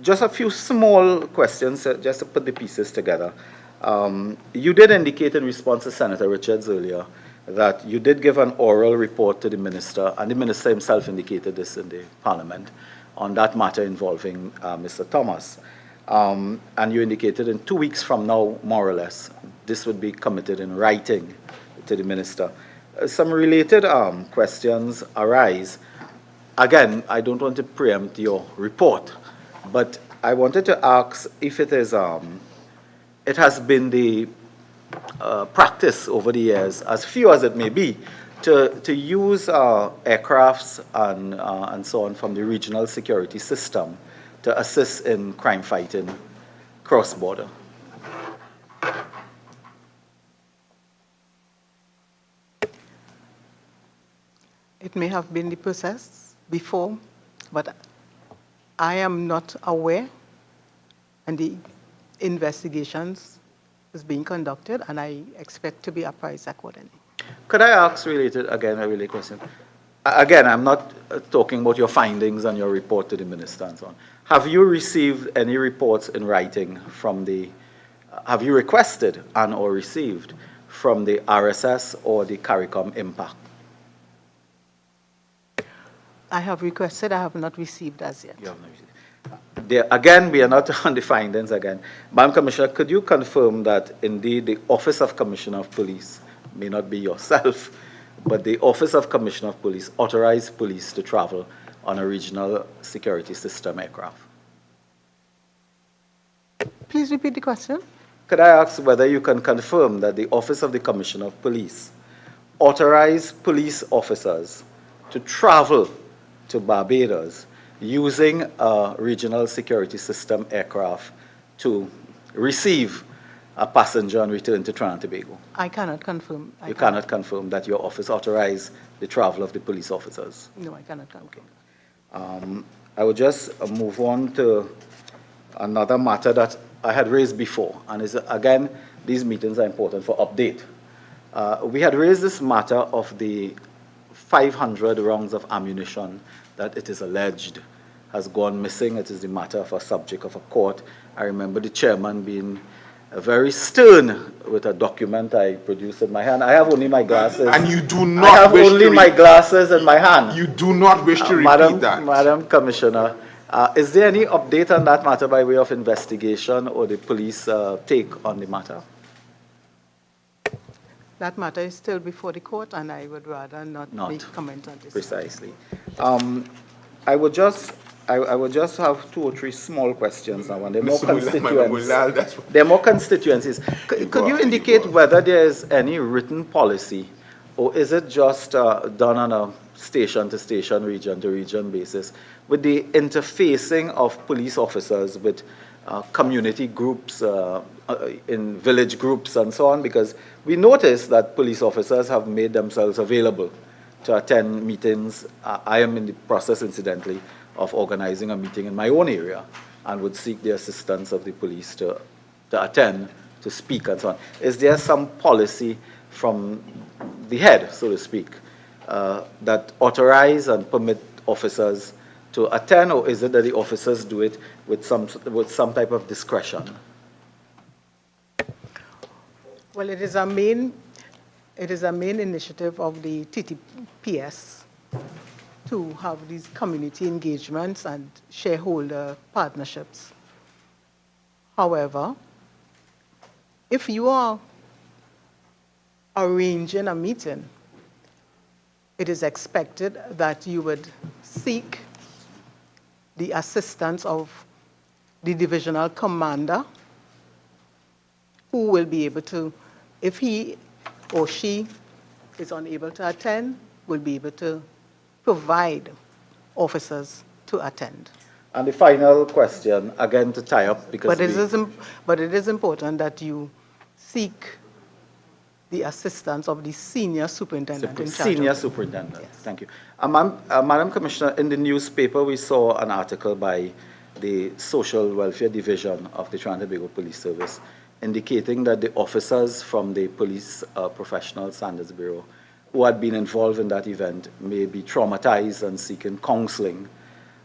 Just a few small questions, just to put the pieces together. You did indicate in response to Senator Richards earlier that you did give an oral report to the minister, and the minister himself indicated this in the Parliament, on that matter involving Mr. Thomas. And you indicated in 2 weeks from now, more or less, this would be committed in writing to the minister. Some related questions arise. Again, I don't want to preempt your report, but I wanted to ask if it is, it has been the practice over the years, as few as it may be, to use aircrafts and so on from the regional security system to assist in crime fighting cross-border. It may have been the process before, but I am not aware, and the investigations is being conducted, and I expect to be apprised accordingly. Could I ask a related question? Again, I'm not talking about your findings and your report to the minister and so on. Have you received any reports in writing from have you requested and or received from the RSS or the CARICOM impact? I have requested, I have not received as yet. You have not received. Again, we are not on the findings again. Madam Commissioner, could you confirm that indeed the Office of Commissioner of Police, may not be yourself, but the Office of Commissioner of Police authorized police to travel on a regional security system aircraft? Please repeat the question. Could I ask whether you can confirm that the Office of the Commissioner of Police authorized police officers to travel to Barbados using a regional security system aircraft to receive a passenger and return to Trinidad and Tobago? I cannot confirm. You cannot confirm that your office authorized the travel of the police officers? No, I cannot confirm. Okay. I will just move on to another matter that I had raised before, and is, again, these meetings are important for update. We had raised this matter of the 500 rounds of ammunition that it is alleged has gone missing. It is the matter of a subject of a court. I remember the chairman being very stern with a document I produced in my hand. I have only my glasses. And you do not I have wish only to my glasses in my hand. You do not wish to repeat that. Madam Commissioner, is there any update on that matter by way of investigation or the police take on the matter? That matter is still before the court, and I would rather not make comment on this. Precisely. I would just have 2 or 3 small questions now, and they're more Mr. Madam constituents. Mulal, that's what- They're more constituencies. Could go you after you, indicate go. whether there is any written policy, or is it just done on a station-to-station, region-to-region basis, with the interfacing of police officers with community groups, in village groups and so on? Because we notice that police officers have made themselves available to attend meetings. I am in the process, incidentally, of organizing a meeting in my own area and would seek the assistance of the police to attend, to speak and so on. Is there some policy from the head, so to speak, that authorize and permit officers to attend, or is it that the officers do it with some type of discretion? Well, it is a main initiative of the TTPS to have these community engagements and shareholder partnerships. However, if you are arranging a meeting, it is expected that you would seek the assistance of the divisional commander, who will be able to, if he or she is unable to attend, will be able to provide officers to attend. And the final question, again to tie up, because But it is important that you seek the assistance of the senior superintendent in charge. Senior superintendent, yes. Thank you. Madam Commissioner, in the newspaper we saw an article by the Social Welfare Division of the Trinidad and Tobago Police Service indicating that the officers from the Police Professional Standards Bureau who had been involved in that event may be traumatized and seeking counseling.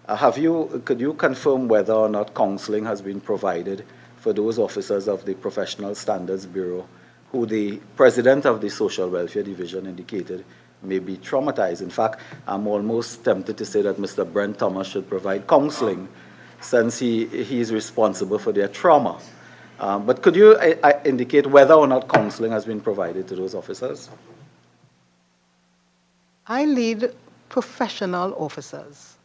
Could you confirm whether or not counseling has been provided for those officers of the Professional Standards Bureau who the president of the Social Welfare Division indicated may be traumatized? In fact, I'm almost tempted to say that Mr. Brent Thomas should provide counseling since he is responsible for their trauma. But could you indicate whether or not counseling has been provided to those officers? I lead professional officers.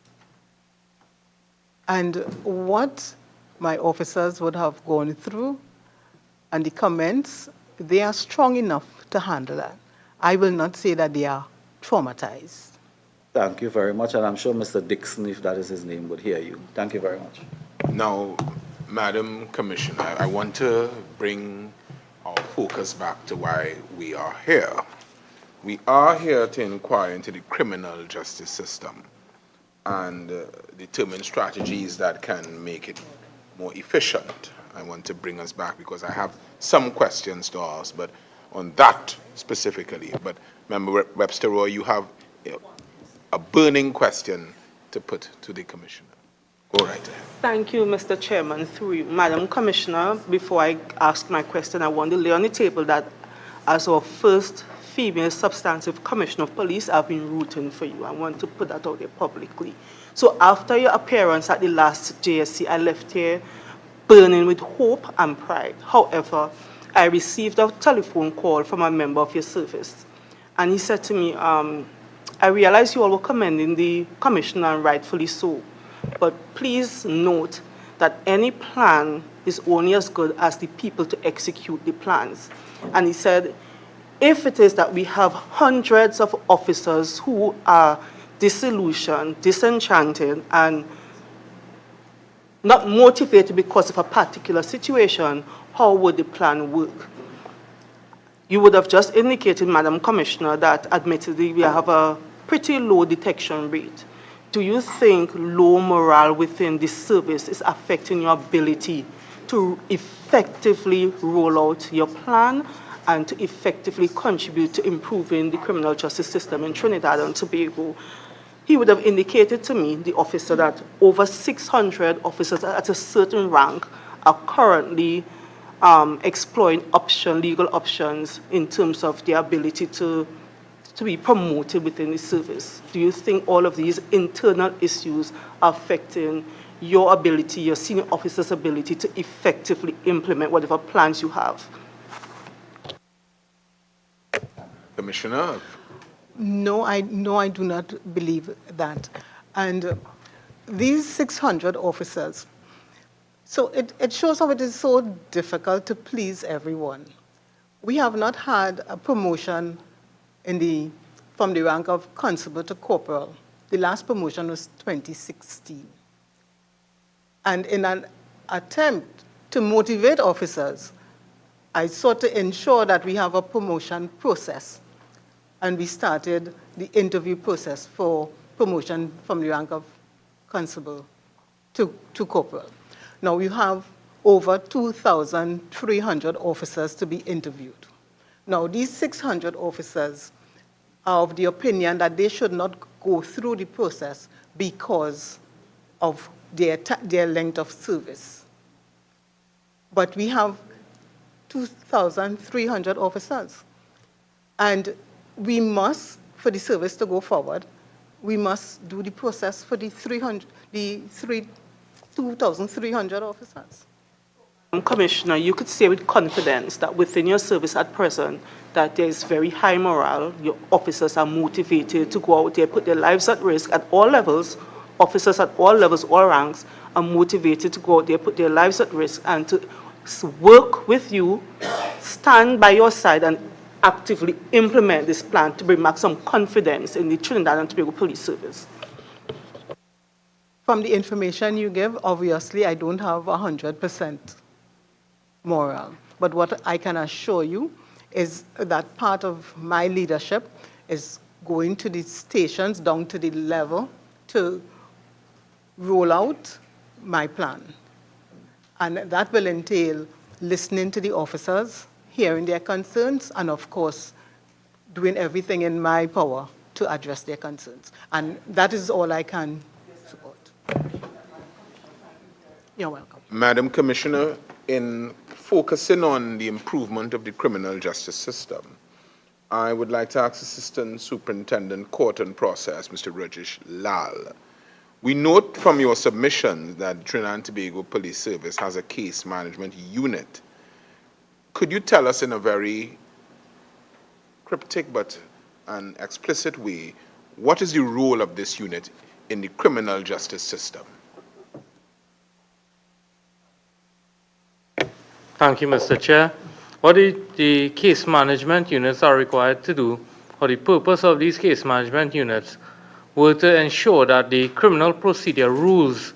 And what my officers would have gone through and the comments, they are strong enough to handle that. I will not say that they are traumatized. Thank you very much, and I'm sure Mr. Dixon, if that is his name, would hear you. Thank you very much. Now, Madam Commissioner, I want to bring our focus back to why we are here. We are here to inquire into the criminal justice system and determine strategies that can make it more efficient. I want to bring us back because I have some questions to ask, but on that specifically. But Member Webster Roy, you have a burning question to put to the Commissioner. Go right ahead. Thank you, Mr. Chairman. Through you. Madam Commissioner, before I ask my question, I want to lay on the table that as our first female substantive commissioner of police, I've been rooting for you. I want to put that out there publicly. So after your appearance at the last JSC, I left here burning with hope and pride. However, I received a telephone call from a member of your service, and he said to me, I realize you all were commending the commissioner, and rightfully so, but please note that any plan is only as good as the people to execute the plans. And he said, if it is that we have hundreds of officers who are disillusioned, disenchanted, and not motivated because of a particular situation, how would the plan work? You would have just indicated, Madam Commissioner, that admittedly we have a pretty low detection rate. Do you think low morale within the service is affecting your ability to effectively roll out your plan and to effectively contribute to improving the criminal justice system in Trinidad and Tobago? He would have indicated to me, the officer, that over 600 officers at a certain rank are currently exploring legal options in terms of their ability to be promoted within the service. Do you think all of these internal issues are affecting your ability, your senior officers' ability to effectively implement whatever plans you have? Commissioner? No, I do not believe that. And these 600 officers, so it shows how it is so difficult to please everyone. We have not had a promotion from the rank of constable to corporal. The last promotion was 2016. And in an attempt to motivate officers, I sought to ensure that we have a promotion process. And we started the interview process for promotion from the rank of constable to corporal. Now we have over 2,300 officers to be interviewed. Now these 600 officers are of the opinion that they should not go through the process because of their length of service. But we have 2,300 officers. And we must, for the service to go forward, we must do the process for the 2,300 officers. Commissioner, you could say with confidence that within your service at present, that there is very high morale. Your officers are motivated to go out there, put their lives at risk at all levels. Officers at all levels, all ranks, are motivated to go out there, put their lives at risk, and to work with you, stand by your side, and actively implement this plan to bring back some confidence in the Trinidad and Tobago Police Service. From the information you give, obviously I don't have 100% morale. But what I can assure you is that part of my leadership is going to the stations down to the level to roll out my plan. And that will entail listening to the officers, hearing their concerns, and of course, doing everything in my power to address their concerns. And that is all I can support. You're welcome. Madam Commissioner, in focusing on the improvement of the criminal justice system, I would like to ask Assistant Superintendent Court and Process, Mr. Rajesh Lal. We note from your submission that Trinidad and Tobago Police Service has a case management unit. Could you tell us in a very cryptic but an explicit way, what is the role of this unit in the criminal justice system? Thank you, Mr. Chair. What the case management units are required to do, or the purpose of these case management units, were to ensure that the criminal procedure rules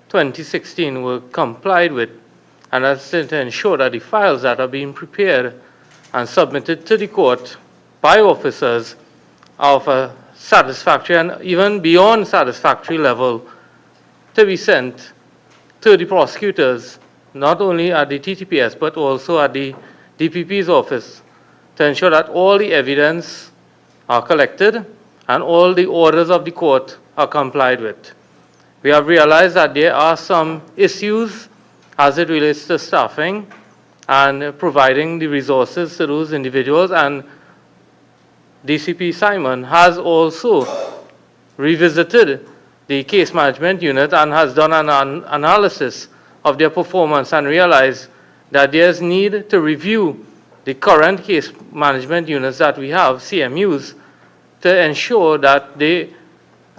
2016 were complied with, and that's to ensure that the files that are being prepared and submitted to the court by officers are of a satisfactory and even beyond satisfactory level to be sent to the prosecutors, not only at the TTPS, but also at the DPP's office, to ensure that all the evidence are collected and all the orders of the court are complied with. We have realized that there are some issues as it relates to staffing and providing the resources to those individuals, and DCP Simon has also revisited the case management unit and has done an analysis of their performance and realized that there's need to review the current case management units that we have, CMUs, to ensure that they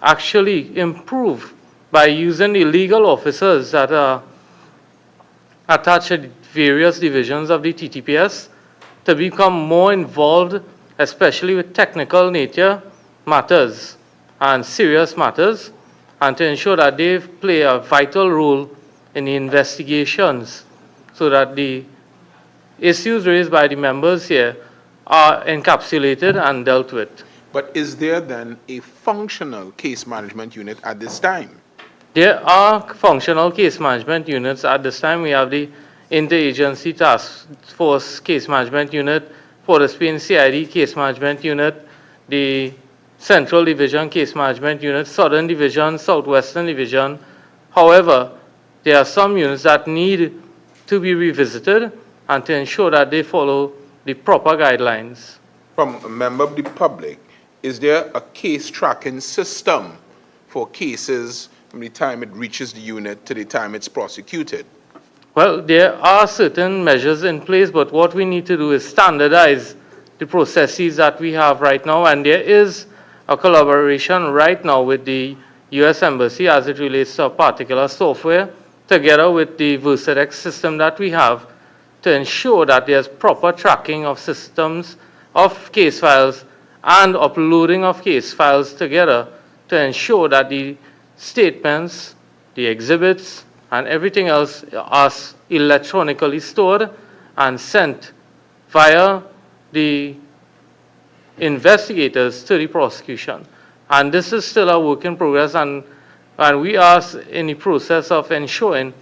actually improve by using the legal officers that are attached to various divisions of the TTPS to become more involved, especially with technical nature matters and serious matters, and to ensure that they play a vital role in the investigations so that the issues raised by the members here are encapsulated and dealt with. But is there then a functional case management unit at this time? There are functional case management units at this time. We have the Interagency Task Force Case Management Unit, Port of Spain CID Case Management Unit, the Central Division Case Management Unit, Southern Division, Southwestern Division. However, there are some units that need to be revisited and to ensure that they follow the proper guidelines. From a member of the public, is there a case tracking system for cases from the time it reaches the unit to the time it's prosecuted? Well, there are certain measures in place, but what we need to do is standardize the processes that we have right now, and there is a collaboration right now with the U.S. Embassy as it relates to a particular software, together with the Versadex system that we have, to ensure that there's proper tracking of systems of case files and uploading of case files together to ensure that the statements, the exhibits, and everything else are electronically stored and sent via the investigators to the prosecution. And this is still a work in progress, and we are in the process of ensuring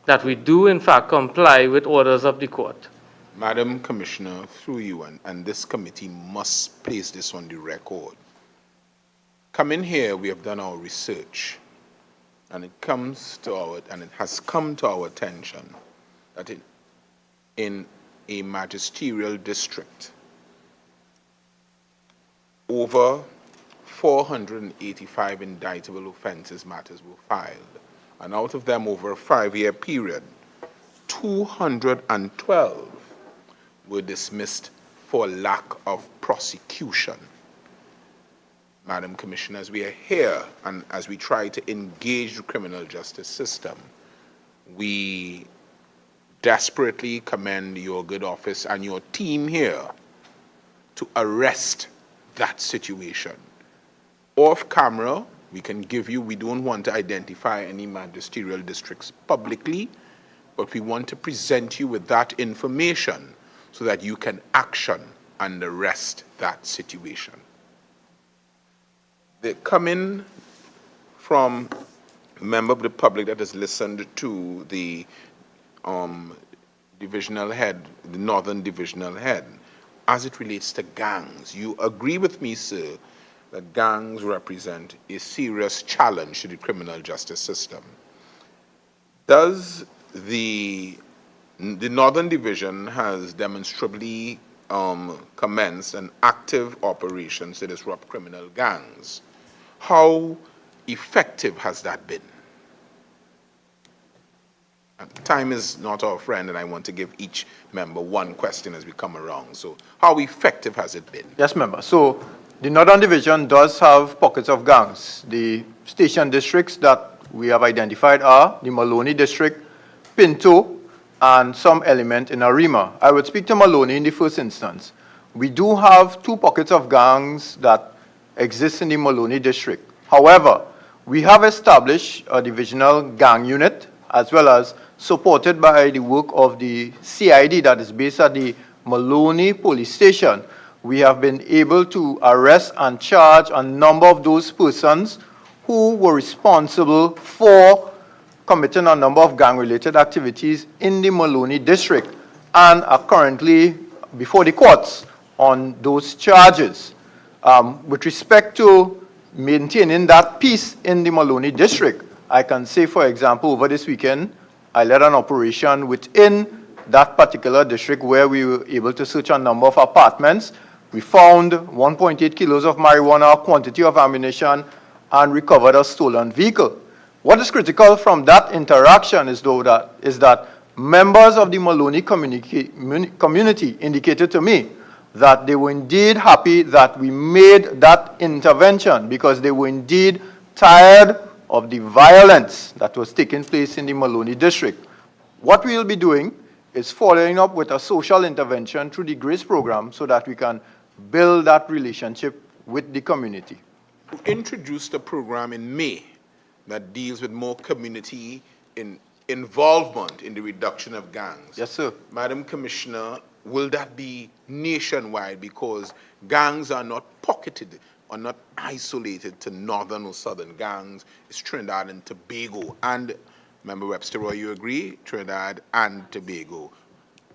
that we do in fact comply with orders of the court. Madam Commissioner, through you, and this committee must place this on the record. Coming here, we have done our research, and it has come to our attention that in a magisterial district, over 485 indictable offenses matters were filed, and out of them, over a 5-year period, 212 were dismissed for lack of prosecution. Madam Commissioner, as we are here and as we try to engage the criminal justice system, we desperately commend your good office and your team here to arrest that situation. Off camera, we can give you, we don't want to identify any magisterial districts publicly, but we want to present you with that information so that you can action and arrest that situation. They're coming from a member of the public that has listened to the divisional head, the Northern Divisional Head, as it relates to gangs. You agree with me, sir, that gangs represent a serious challenge to the criminal justice system. Does the Northern Division has demonstrably commenced an active operation to disrupt criminal gangs. How effective has that been? And time is not our friend, and I want to give each member one question as we come around. So how effective has it been? Yes, member. So the Northern Division does have pockets of gangs. The station districts that we have identified are the Maloney District, Pinto, and some element in Arima. I would speak to Maloney in the first instance. We do have 2 pockets of gangs that exist in the Maloney District. However, we have established a divisional gang unit as well as supported by the work of the CID that is based at the Maloney Police Station. We have been able to arrest and charge a number of those persons who were responsible for committing a number of gang-related activities in the Maloney District and are currently before the courts on those charges. With respect to maintaining that peace in the Maloney District, I can say, for example, over this weekend, I led an operation within that particular district where we were able to search a number of apartments. We found 1.8 kilos of marijuana, quantity of ammunition, and recovered a stolen vehicle. What is critical from that interaction is that members of the Maloney community indicated to me that they were indeed happy that we made that intervention because they were indeed tired of the violence that was taking place in the Maloney District. What we will be doing is following up with a social intervention through the GRACE program so that we can build that relationship with the community. We introduced a program in May that deals with more community involvement in the reduction of gangs. Yes, sir. Madam Commissioner, will that be nationwide? Because gangs are not pocketed or not isolated to northern or southern gangs. It's Trinidad and Tobago. And, Member Webster, Roy, you agree? Trinidad and Tobago.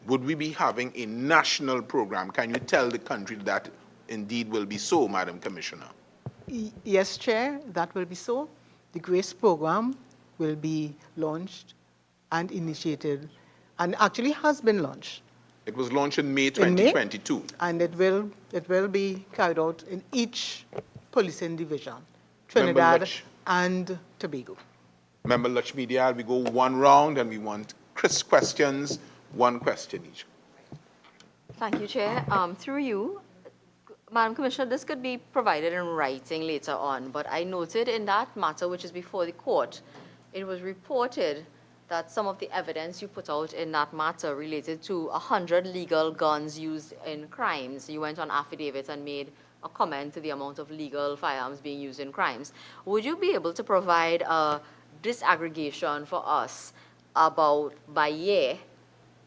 Would we be having a national program? Can you tell the country that indeed will be so, Madam Commissioner? Yes, Chair, that will be so. The GRACE program will be launched and initiated, and actually has been launched. It was launched in May 2022. In May, and it will be carried out in each policing division, Trinidad and Tobago. Member Lutch Media, we go one round and we want crisp questions, one question each. Thank you, Chair. Through you, Madam Commissioner, this could be provided in writing later on, but I noted in that matter, which is before the court, it was reported that some of the evidence you put out in that matter related to 100 legal guns used in crimes. You went on affidavit and made a comment to the amount of legal firearms being used in crimes. Would you be able to provide a disaggregation for us about, by year,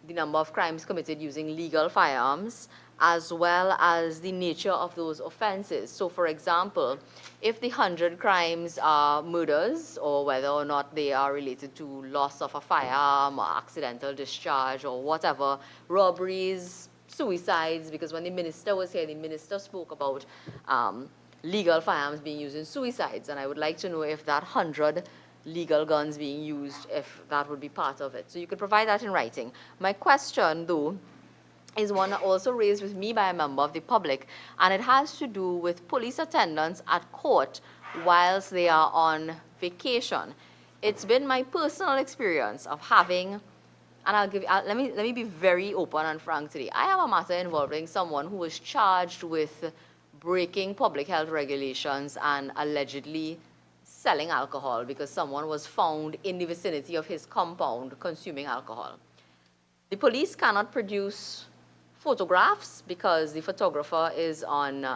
the number of crimes committed using legal firearms, as well as the nature of those offenses? So, for example, if the 100 crimes are murders, or whether or not they are related to loss of a firearm, or accidental discharge, or whatever, robberies, suicides, because when the minister was here, the minister spoke about legal firearms being used in suicides, and I would like to know if that 100 legal guns being used, if that would be part of it. So you could provide that in writing. My question, though, is one also raised with me by a member of the public, and it has to do with police attendants at court whilst they are on vacation. It's been my personal experience of having, and let me be very open and frank today. I have a matter involving someone who was charged with breaking public health regulations and allegedly selling alcohol because someone was found in the vicinity of his compound consuming alcohol. The police cannot produce photographs because the photographer is on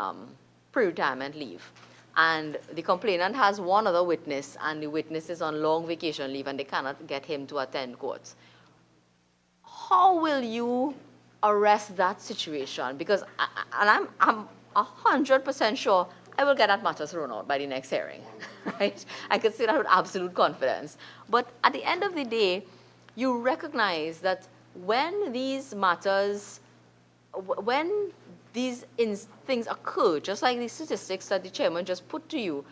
pre-retirement leave. And the complainant has one other witness, and the witness is on long vacation leave, and they cannot get him to attend court. How will you arrest that situation? Because I'm 100% sure I will get that matter thrown out by the next hearing, right? I can say that with absolute confidence. But at the end of the day, you recognize that when these matters, when these things occur, just like the statistics that the chairman just put to you,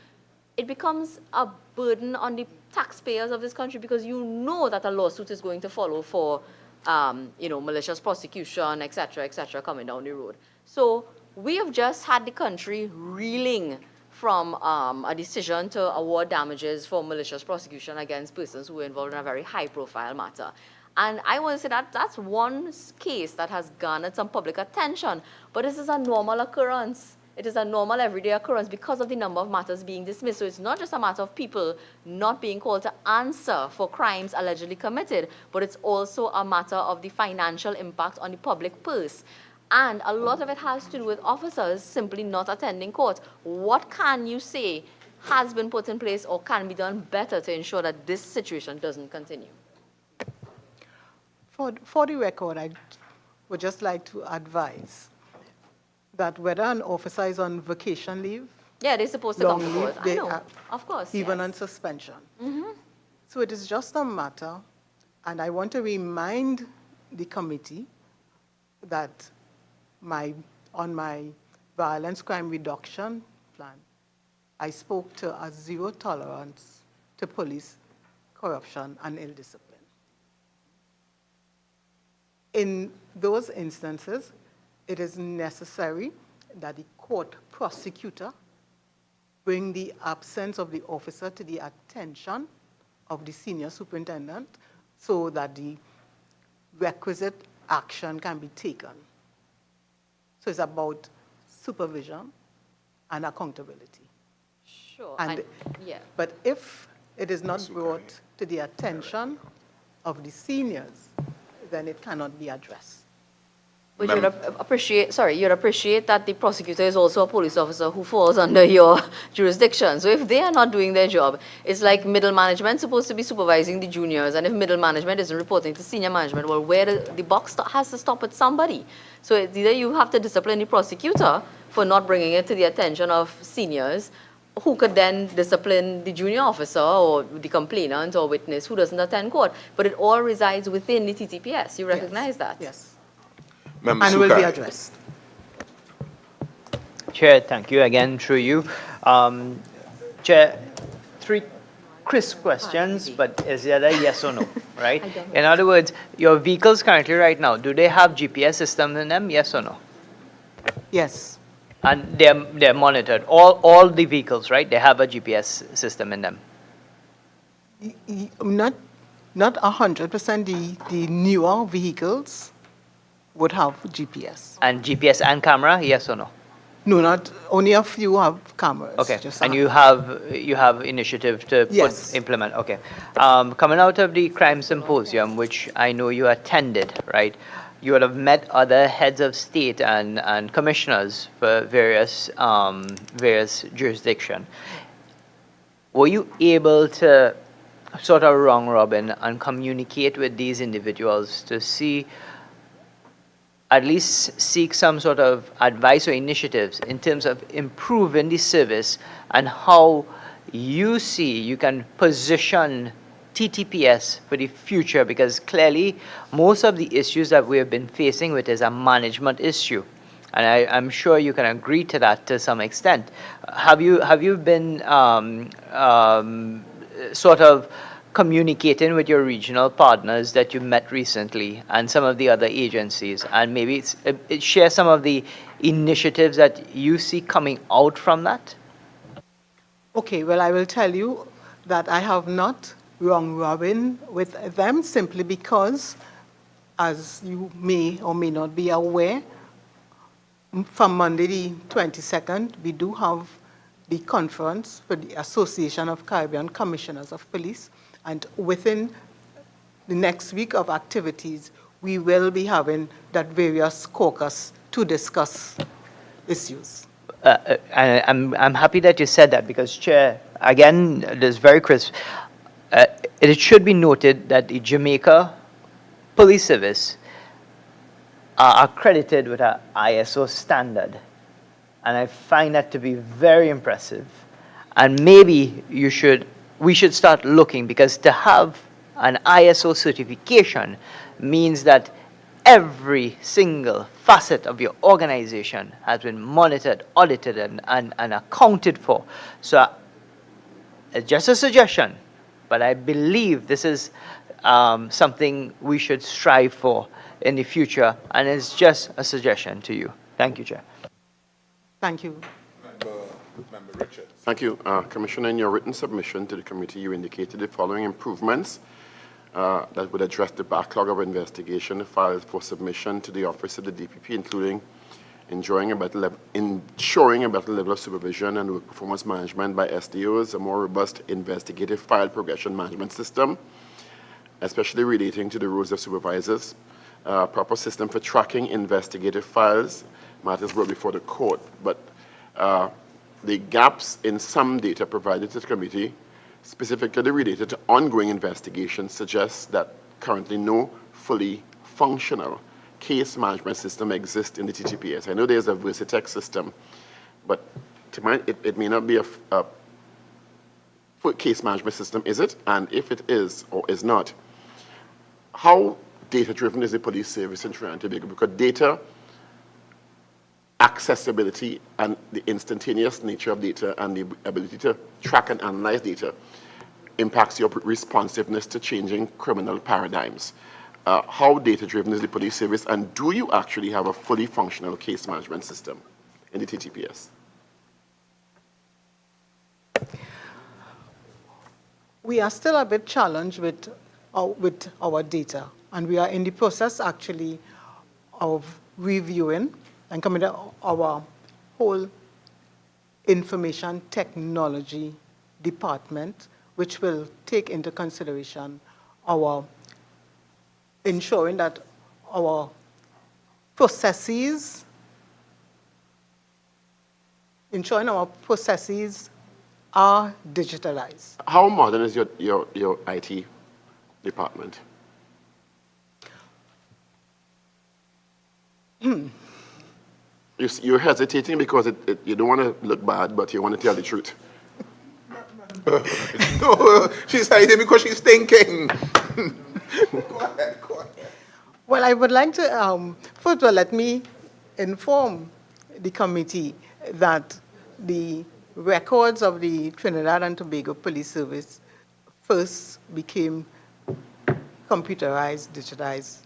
it becomes a burden on the taxpayers of this country, because you know that a lawsuit is going to follow for, malicious prosecution, et cetera, coming down the road. So we have just had the country reeling from a decision to award damages for malicious prosecution against persons who were involved in a very high-profile matter. And I want to say that that's one case that has garnered some public attention, but this is a normal occurrence. It is a normal everyday occurrence because of the number of matters being dismissed. So it's not just a matter of people not being called to answer for crimes allegedly committed, but it's also a matter of the financial impact on the public purse. And a lot of it has to do with officers simply not attending court. What can you say has been put in place or can be done better to ensure that this situation doesn't continue? For the record, I would just like to advise that whether an officer is on vacation leave, yeah, they're supposed to come to long court. leave, I they know, are of course. even yes. on suspension. So it is just a matter, and I want to remind the committee that on my violence crime reduction plan, I spoke to a zero tolerance to police corruption and ill discipline. In those instances, it is necessary that the court prosecutor bring the absence of the officer to the attention of the senior superintendent so that the requisite action can be taken. So it's about supervision and accountability. Sure. Yeah. But if it is not brought to the attention of the seniors, then it cannot be addressed. But you'd appreciate that the prosecutor is also a police officer who falls under your jurisdiction. So if they are not doing their job, it's like middle management supposed to be supervising the juniors, and if middle management isn't reporting to senior management, well, where the buck has to stop at somebody. So it's either you have to discipline the prosecutor for not bringing it to the attention of seniors, who could then discipline the junior officer or the complainant or witness who doesn't attend court. But it all resides within the TTPS. You recognize that? Yes. Member And will be Sukai. addressed. Chair, thank you again through you. Chair, 3 crisp questions, but is it a yes or no, right? In other words, your vehicles currently right now, do they have GPS systems in them, yes or no? Yes. And they're monitored, all the vehicles, right? They have a GPS system in them. Not 100%. The newer vehicles would have GPS. And GPS and camera, yes or no? No, not, only a few have cameras. Okay, just and a- you have initiative to Yes. implement, okay. Coming out of the crime symposium, which I know you attended, right? You would have met other heads of state and commissioners for various jurisdiction. Were you able to sort of round robin and communicate with these individuals to see, at least seek some sort of advice or initiatives in terms of improving the service and how you see you can position TTPS for the future? Because clearly most of the issues that we have been facing with is a management issue. And I'm sure you can agree to that to some extent. Have you been sort of communicating with your regional partners that you met recently and some of the other agencies, and maybe share some of the initiatives that you see coming out from that? Okay, well, I will tell you that I have not round robin with them simply because, as you may or may not be aware, from Monday the 22nd, we do have the conference for the Association of Caribbean Commissioners of Police, and within the next week of activities, we will be having that various caucus to discuss issues. I'm happy that you said that because, Chair, again, this is very crisp. It should be noted that the Jamaica Police Service are accredited with an ISO standard. And I find that to be very impressive. And maybe we should start looking, because to have an ISO certification means that every single facet of your organization has been monitored, audited, and accounted for. So it's just a suggestion, but I believe this is something we should strive for in the future, and it's just a suggestion to you. Thank you, Chair. Thank you. Member Richards. Thank you. Commissioner, in your written submission to the committee, you indicated the following improvements that would address the backlog of investigation filed for submission to the Office of the DPP, including ensuring a better level of supervision and work performance management by SDOs, a more robust investigative file progression management system, especially relating to the roles of supervisors, proper system for tracking investigative files, matters brought before the court. But the gaps in some data provided to the committee, specifically related to ongoing investigations, suggests that currently no fully functional case management system exists in the TTPS. I know there's a Versatech system, but to my, it may not be a full case management system, is it? And if it is or is not, how data-driven is the police service in Trinidad and Tobago? Because data accessibility and the instantaneous nature of data and the ability to track and analyze data impacts your responsiveness to changing criminal paradigms. How data-driven is the police service, and do you actually have a fully functional case management system in the TTPS? We are still a bit challenged with our data, and we are in the process actually of reviewing and coming to our whole information technology department, which will take into consideration our ensuring that our processes are digitalized. How modern is your IT department? You're hesitating because you don't want to look bad, but you want to tell the truth. No, she's hiding because she's thinking. Go ahead. Well, I would like to, first of all, let me inform the committee that the records of the Trinidad and Tobago Police Service first became computerized, digitized,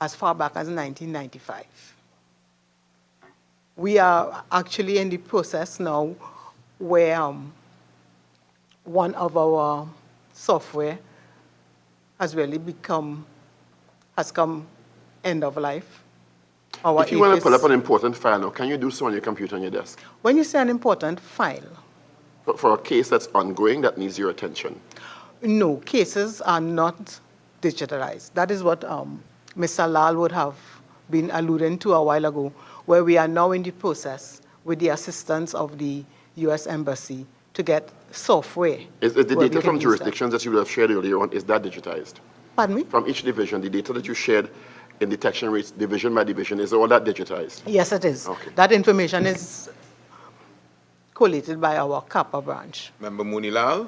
as far back as 1995. We are actually in the process now where one of our software has really come end of life. our If you want to pull up AFIS. an important file now, can you do so on your computer on your desk? When you say an important file, For a case that's ongoing that needs your attention. no, cases are not digitalized. That is what Mr. Lal would have been alluding to a while ago, where we are now in the process with the assistance of the U.S. Embassy to get software. Is the where we data can from use that. jurisdictions that you would have shared earlier on, is that digitized? Pardon me? From each division, the data that you shared in detection rates, division by division, is all that digitized? Yes, it is. Okay. That information is collated by our CAPA branch. Member Munilal?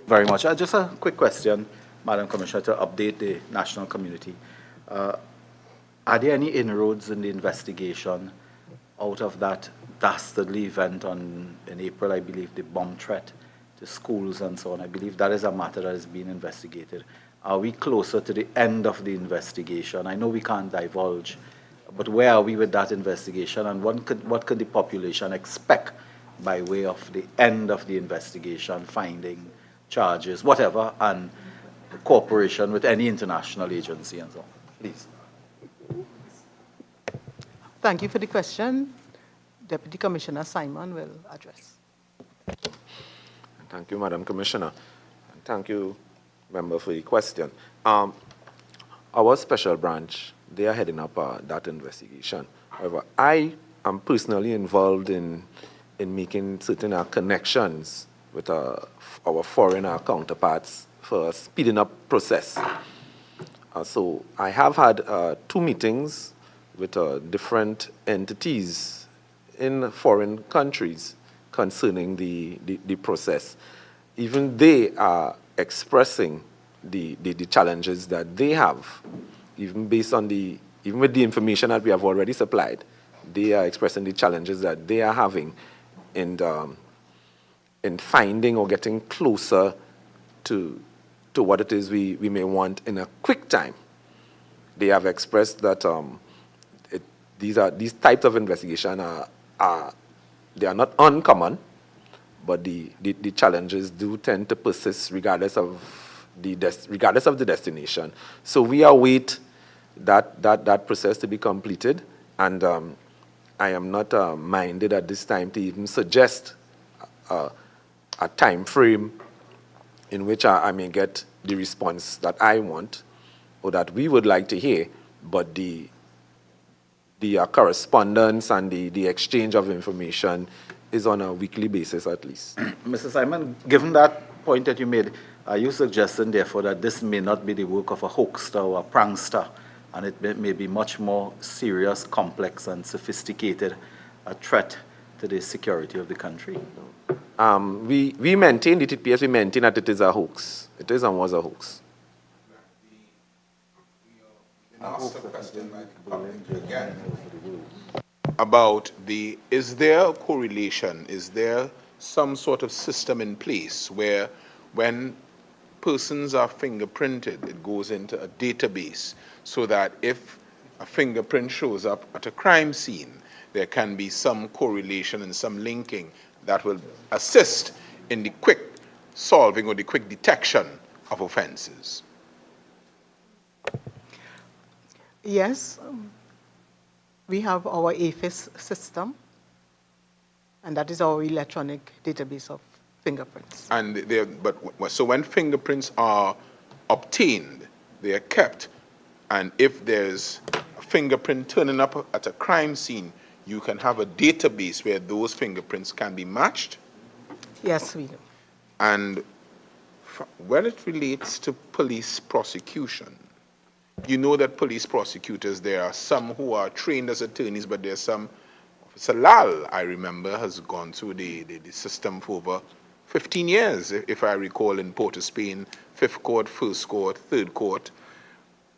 Very much. Just a quick question, Madam Commissioner, to update the national community. Are there any inroads in the investigation out of that dastardly event in April, I believe, the bomb threat to schools and so on? I believe that is a matter that is being investigated. Are we closer to the end of the investigation? I know we can't divulge, but where are we with that investigation, and what could the population expect by way of the end of the investigation, finding charges, whatever, and cooperation with any international agency and so on? Please. Thank you for the question. Deputy Commissioner Simon will address. Thank you, Madam Commissioner. And thank you, Member, for the question. Our special branch, they are heading up that investigation. However, I am personally involved in making certain connections with our foreign counterparts for speeding up process. So I have had 2 meetings with different entities in foreign countries concerning the process. Even they are expressing the challenges that they have, even with the information that we have already supplied. They are expressing the challenges that they are having in finding or getting closer to what it is we may want in a quick time. They have expressed that these types of investigation they are not uncommon, but the challenges do tend to persist regardless of the destination. So we await that process to be completed, and I am not minded at this time to even suggest a time frame in which I may get the response that I want or that we would like to hear, but the correspondence and the exchange of information is on a weekly basis at least. Mr. Simon, given that point that you made, are you suggesting, therefore, that this may not be the work of a hoaxer or a prankster, and it may be much more serious, complex, and sophisticated a threat to the security of the country? We maintain, the TPS, we maintain that it is a hoax. It is and was a hoax. About is there a correlation, is there some sort of system in place where when persons are fingerprinted, it goes into a database so that if a fingerprint shows up at a crime scene, there can be some correlation and some linking that will assist in the quick solving or the quick detection of offenses? Yes, we have our AFIS system, and that is our electronic database of fingerprints. And so when fingerprints are obtained, they are kept, and if there's a fingerprint turning up at a crime scene, you can have a database where those fingerprints can be matched. Yes, we do. And when it relates to police prosecution, you know that police prosecutors, there are some who are trained as attorneys, but there's some, Officer Lal, I remember, has gone through the system for over 15 years, if I recall, in Port of Spain, 5th Court, 1st Court, 3rd Court.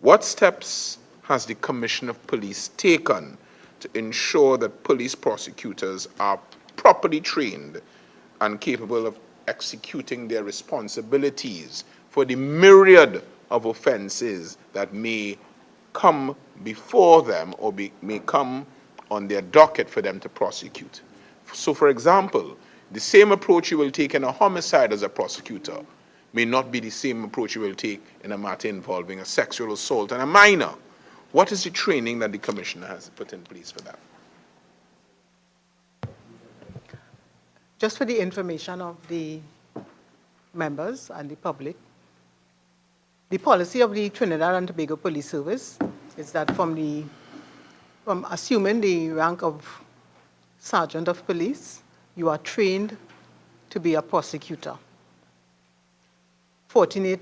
What steps has the Commissioner of Police taken to ensure that police prosecutors are properly trained and capable of executing their responsibilities for the myriad of offenses that may come before them or may come on their docket for them to prosecute? So, for example, the same approach you will take in a homicide as a prosecutor may not be the same approach you will take in a matter involving a sexual assault and a minor. What is the training that the commissioner has put in place for that? Just for the information of the members and the public, the policy of the Trinidad and Tobago Police Service is that from assuming the rank of Sergeant of Police, you are trained to be a prosecutor. Fortunately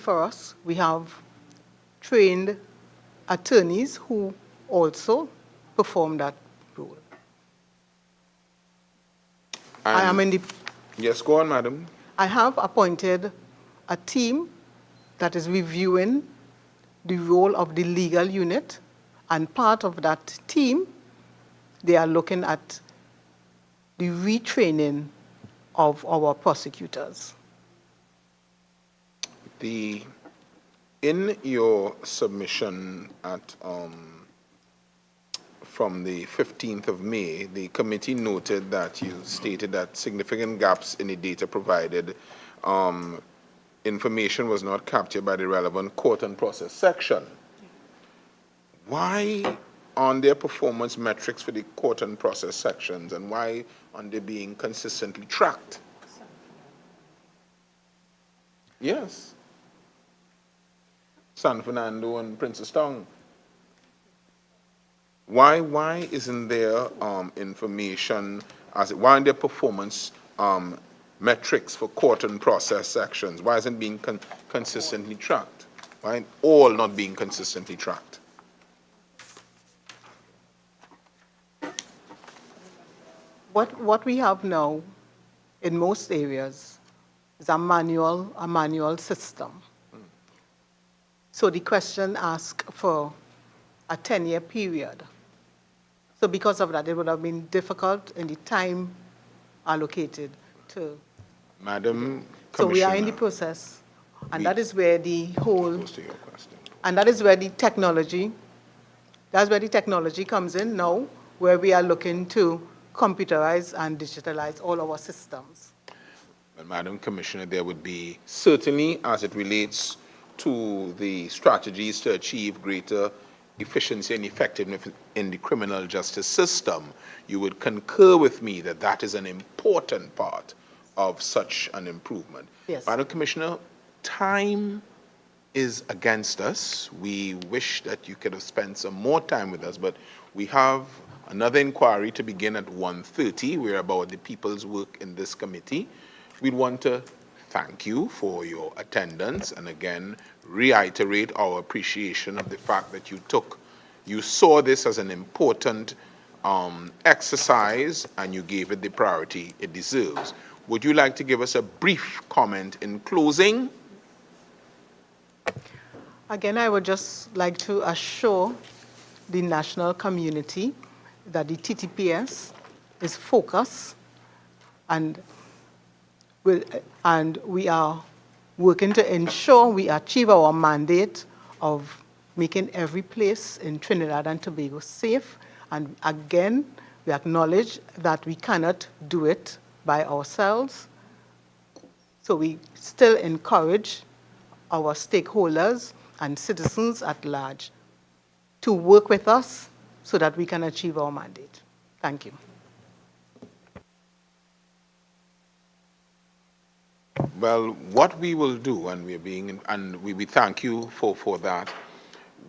for us, we have trained attorneys who also perform that role. I am in the... Yes, go on, madam. I have appointed a team that is reviewing the role of the legal unit, and part of that team, they are looking at the retraining of our prosecutors. In your submission from the 15th of May, the committee noted that you stated that significant gaps in the data provided, information was not captured by the relevant court and process section. Why aren't there performance metrics for the court and process sections, and why aren't they being consistently tracked? Yes. San Fernando and Princess Town. Why isn't there information, why aren't there performance metrics for court and process sections? Why isn't it being consistently tracked? Why aren't all not being consistently tracked? What we have now in most areas is a manual system. So the question asks for a 10-year period. So because of that, it would have been difficult in the time allocated to... Madam Commissioner. So we are in the process, and that is where the whole... Goes to your question. And that is where the technology, comes in now, where we are looking to computerize and digitalize all our systems. Well, Madam Commissioner, there would be certainly, as it relates to the strategies to achieve greater efficiency and effectiveness in the criminal justice system, you would concur with me that that is an important part of such an improvement. Yes. Madam Commissioner, time is against us. We wish that you could have spent some more time with us, but we have another inquiry to begin at 1:30. We're about the people's work in this committee. We'd want to thank you for your attendance and again reiterate our appreciation of the fact that you saw this as an important exercise and you gave it the priority it deserves. Would you like to give us a brief comment in closing? Again, I would just like to assure the national community that the TTPS is focused and we are working to ensure we achieve our mandate of making every place in Trinidad and Tobago safe. And again, we acknowledge that we cannot do it by ourselves. So we still encourage our stakeholders and citizens at large to work with us so that we can achieve our mandate. Thank you. Well, what we will do, and we thank you for that.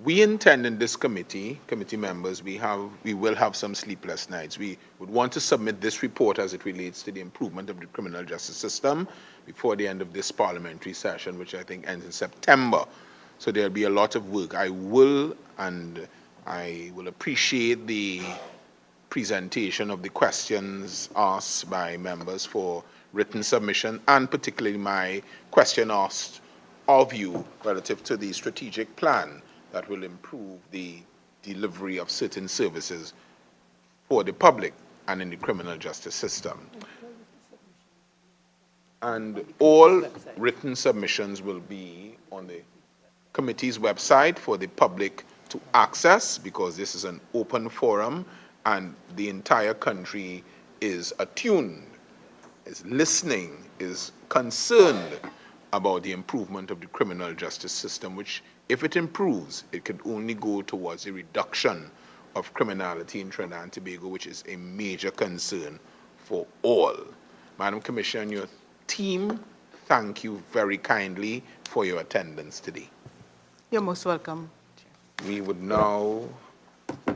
We intend in this committee members, we will have some sleepless nights. We would want to submit this report as it relates to the improvement of the criminal justice system before the end of this parliamentary session, which I think ends in September. So there'll be a lot of work. I will appreciate the presentation of the questions asked by members for written submission, and particularly my question asked of you relative to the strategic plan that will improve the delivery of certain services for the public and in the criminal justice system. And all written submissions will be on the committee's website for the public to access, because this is an open forum and the entire country is attuned, is listening, is concerned about the improvement of the criminal justice system, which if it improves, it could only go towards a reduction of criminality in Trinidad and Tobago, which is a major concern for all. Madam Commissioner and your team, thank you very kindly for your attendance today. You're most welcome. We would now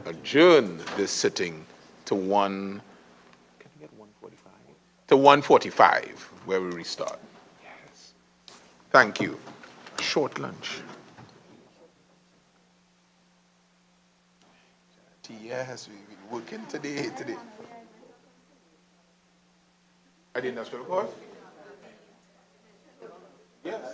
adjourn this sitting to 1:45, where we restart. Yes. Thank you. Short lunch. Yes, we're working today. At the industrial court?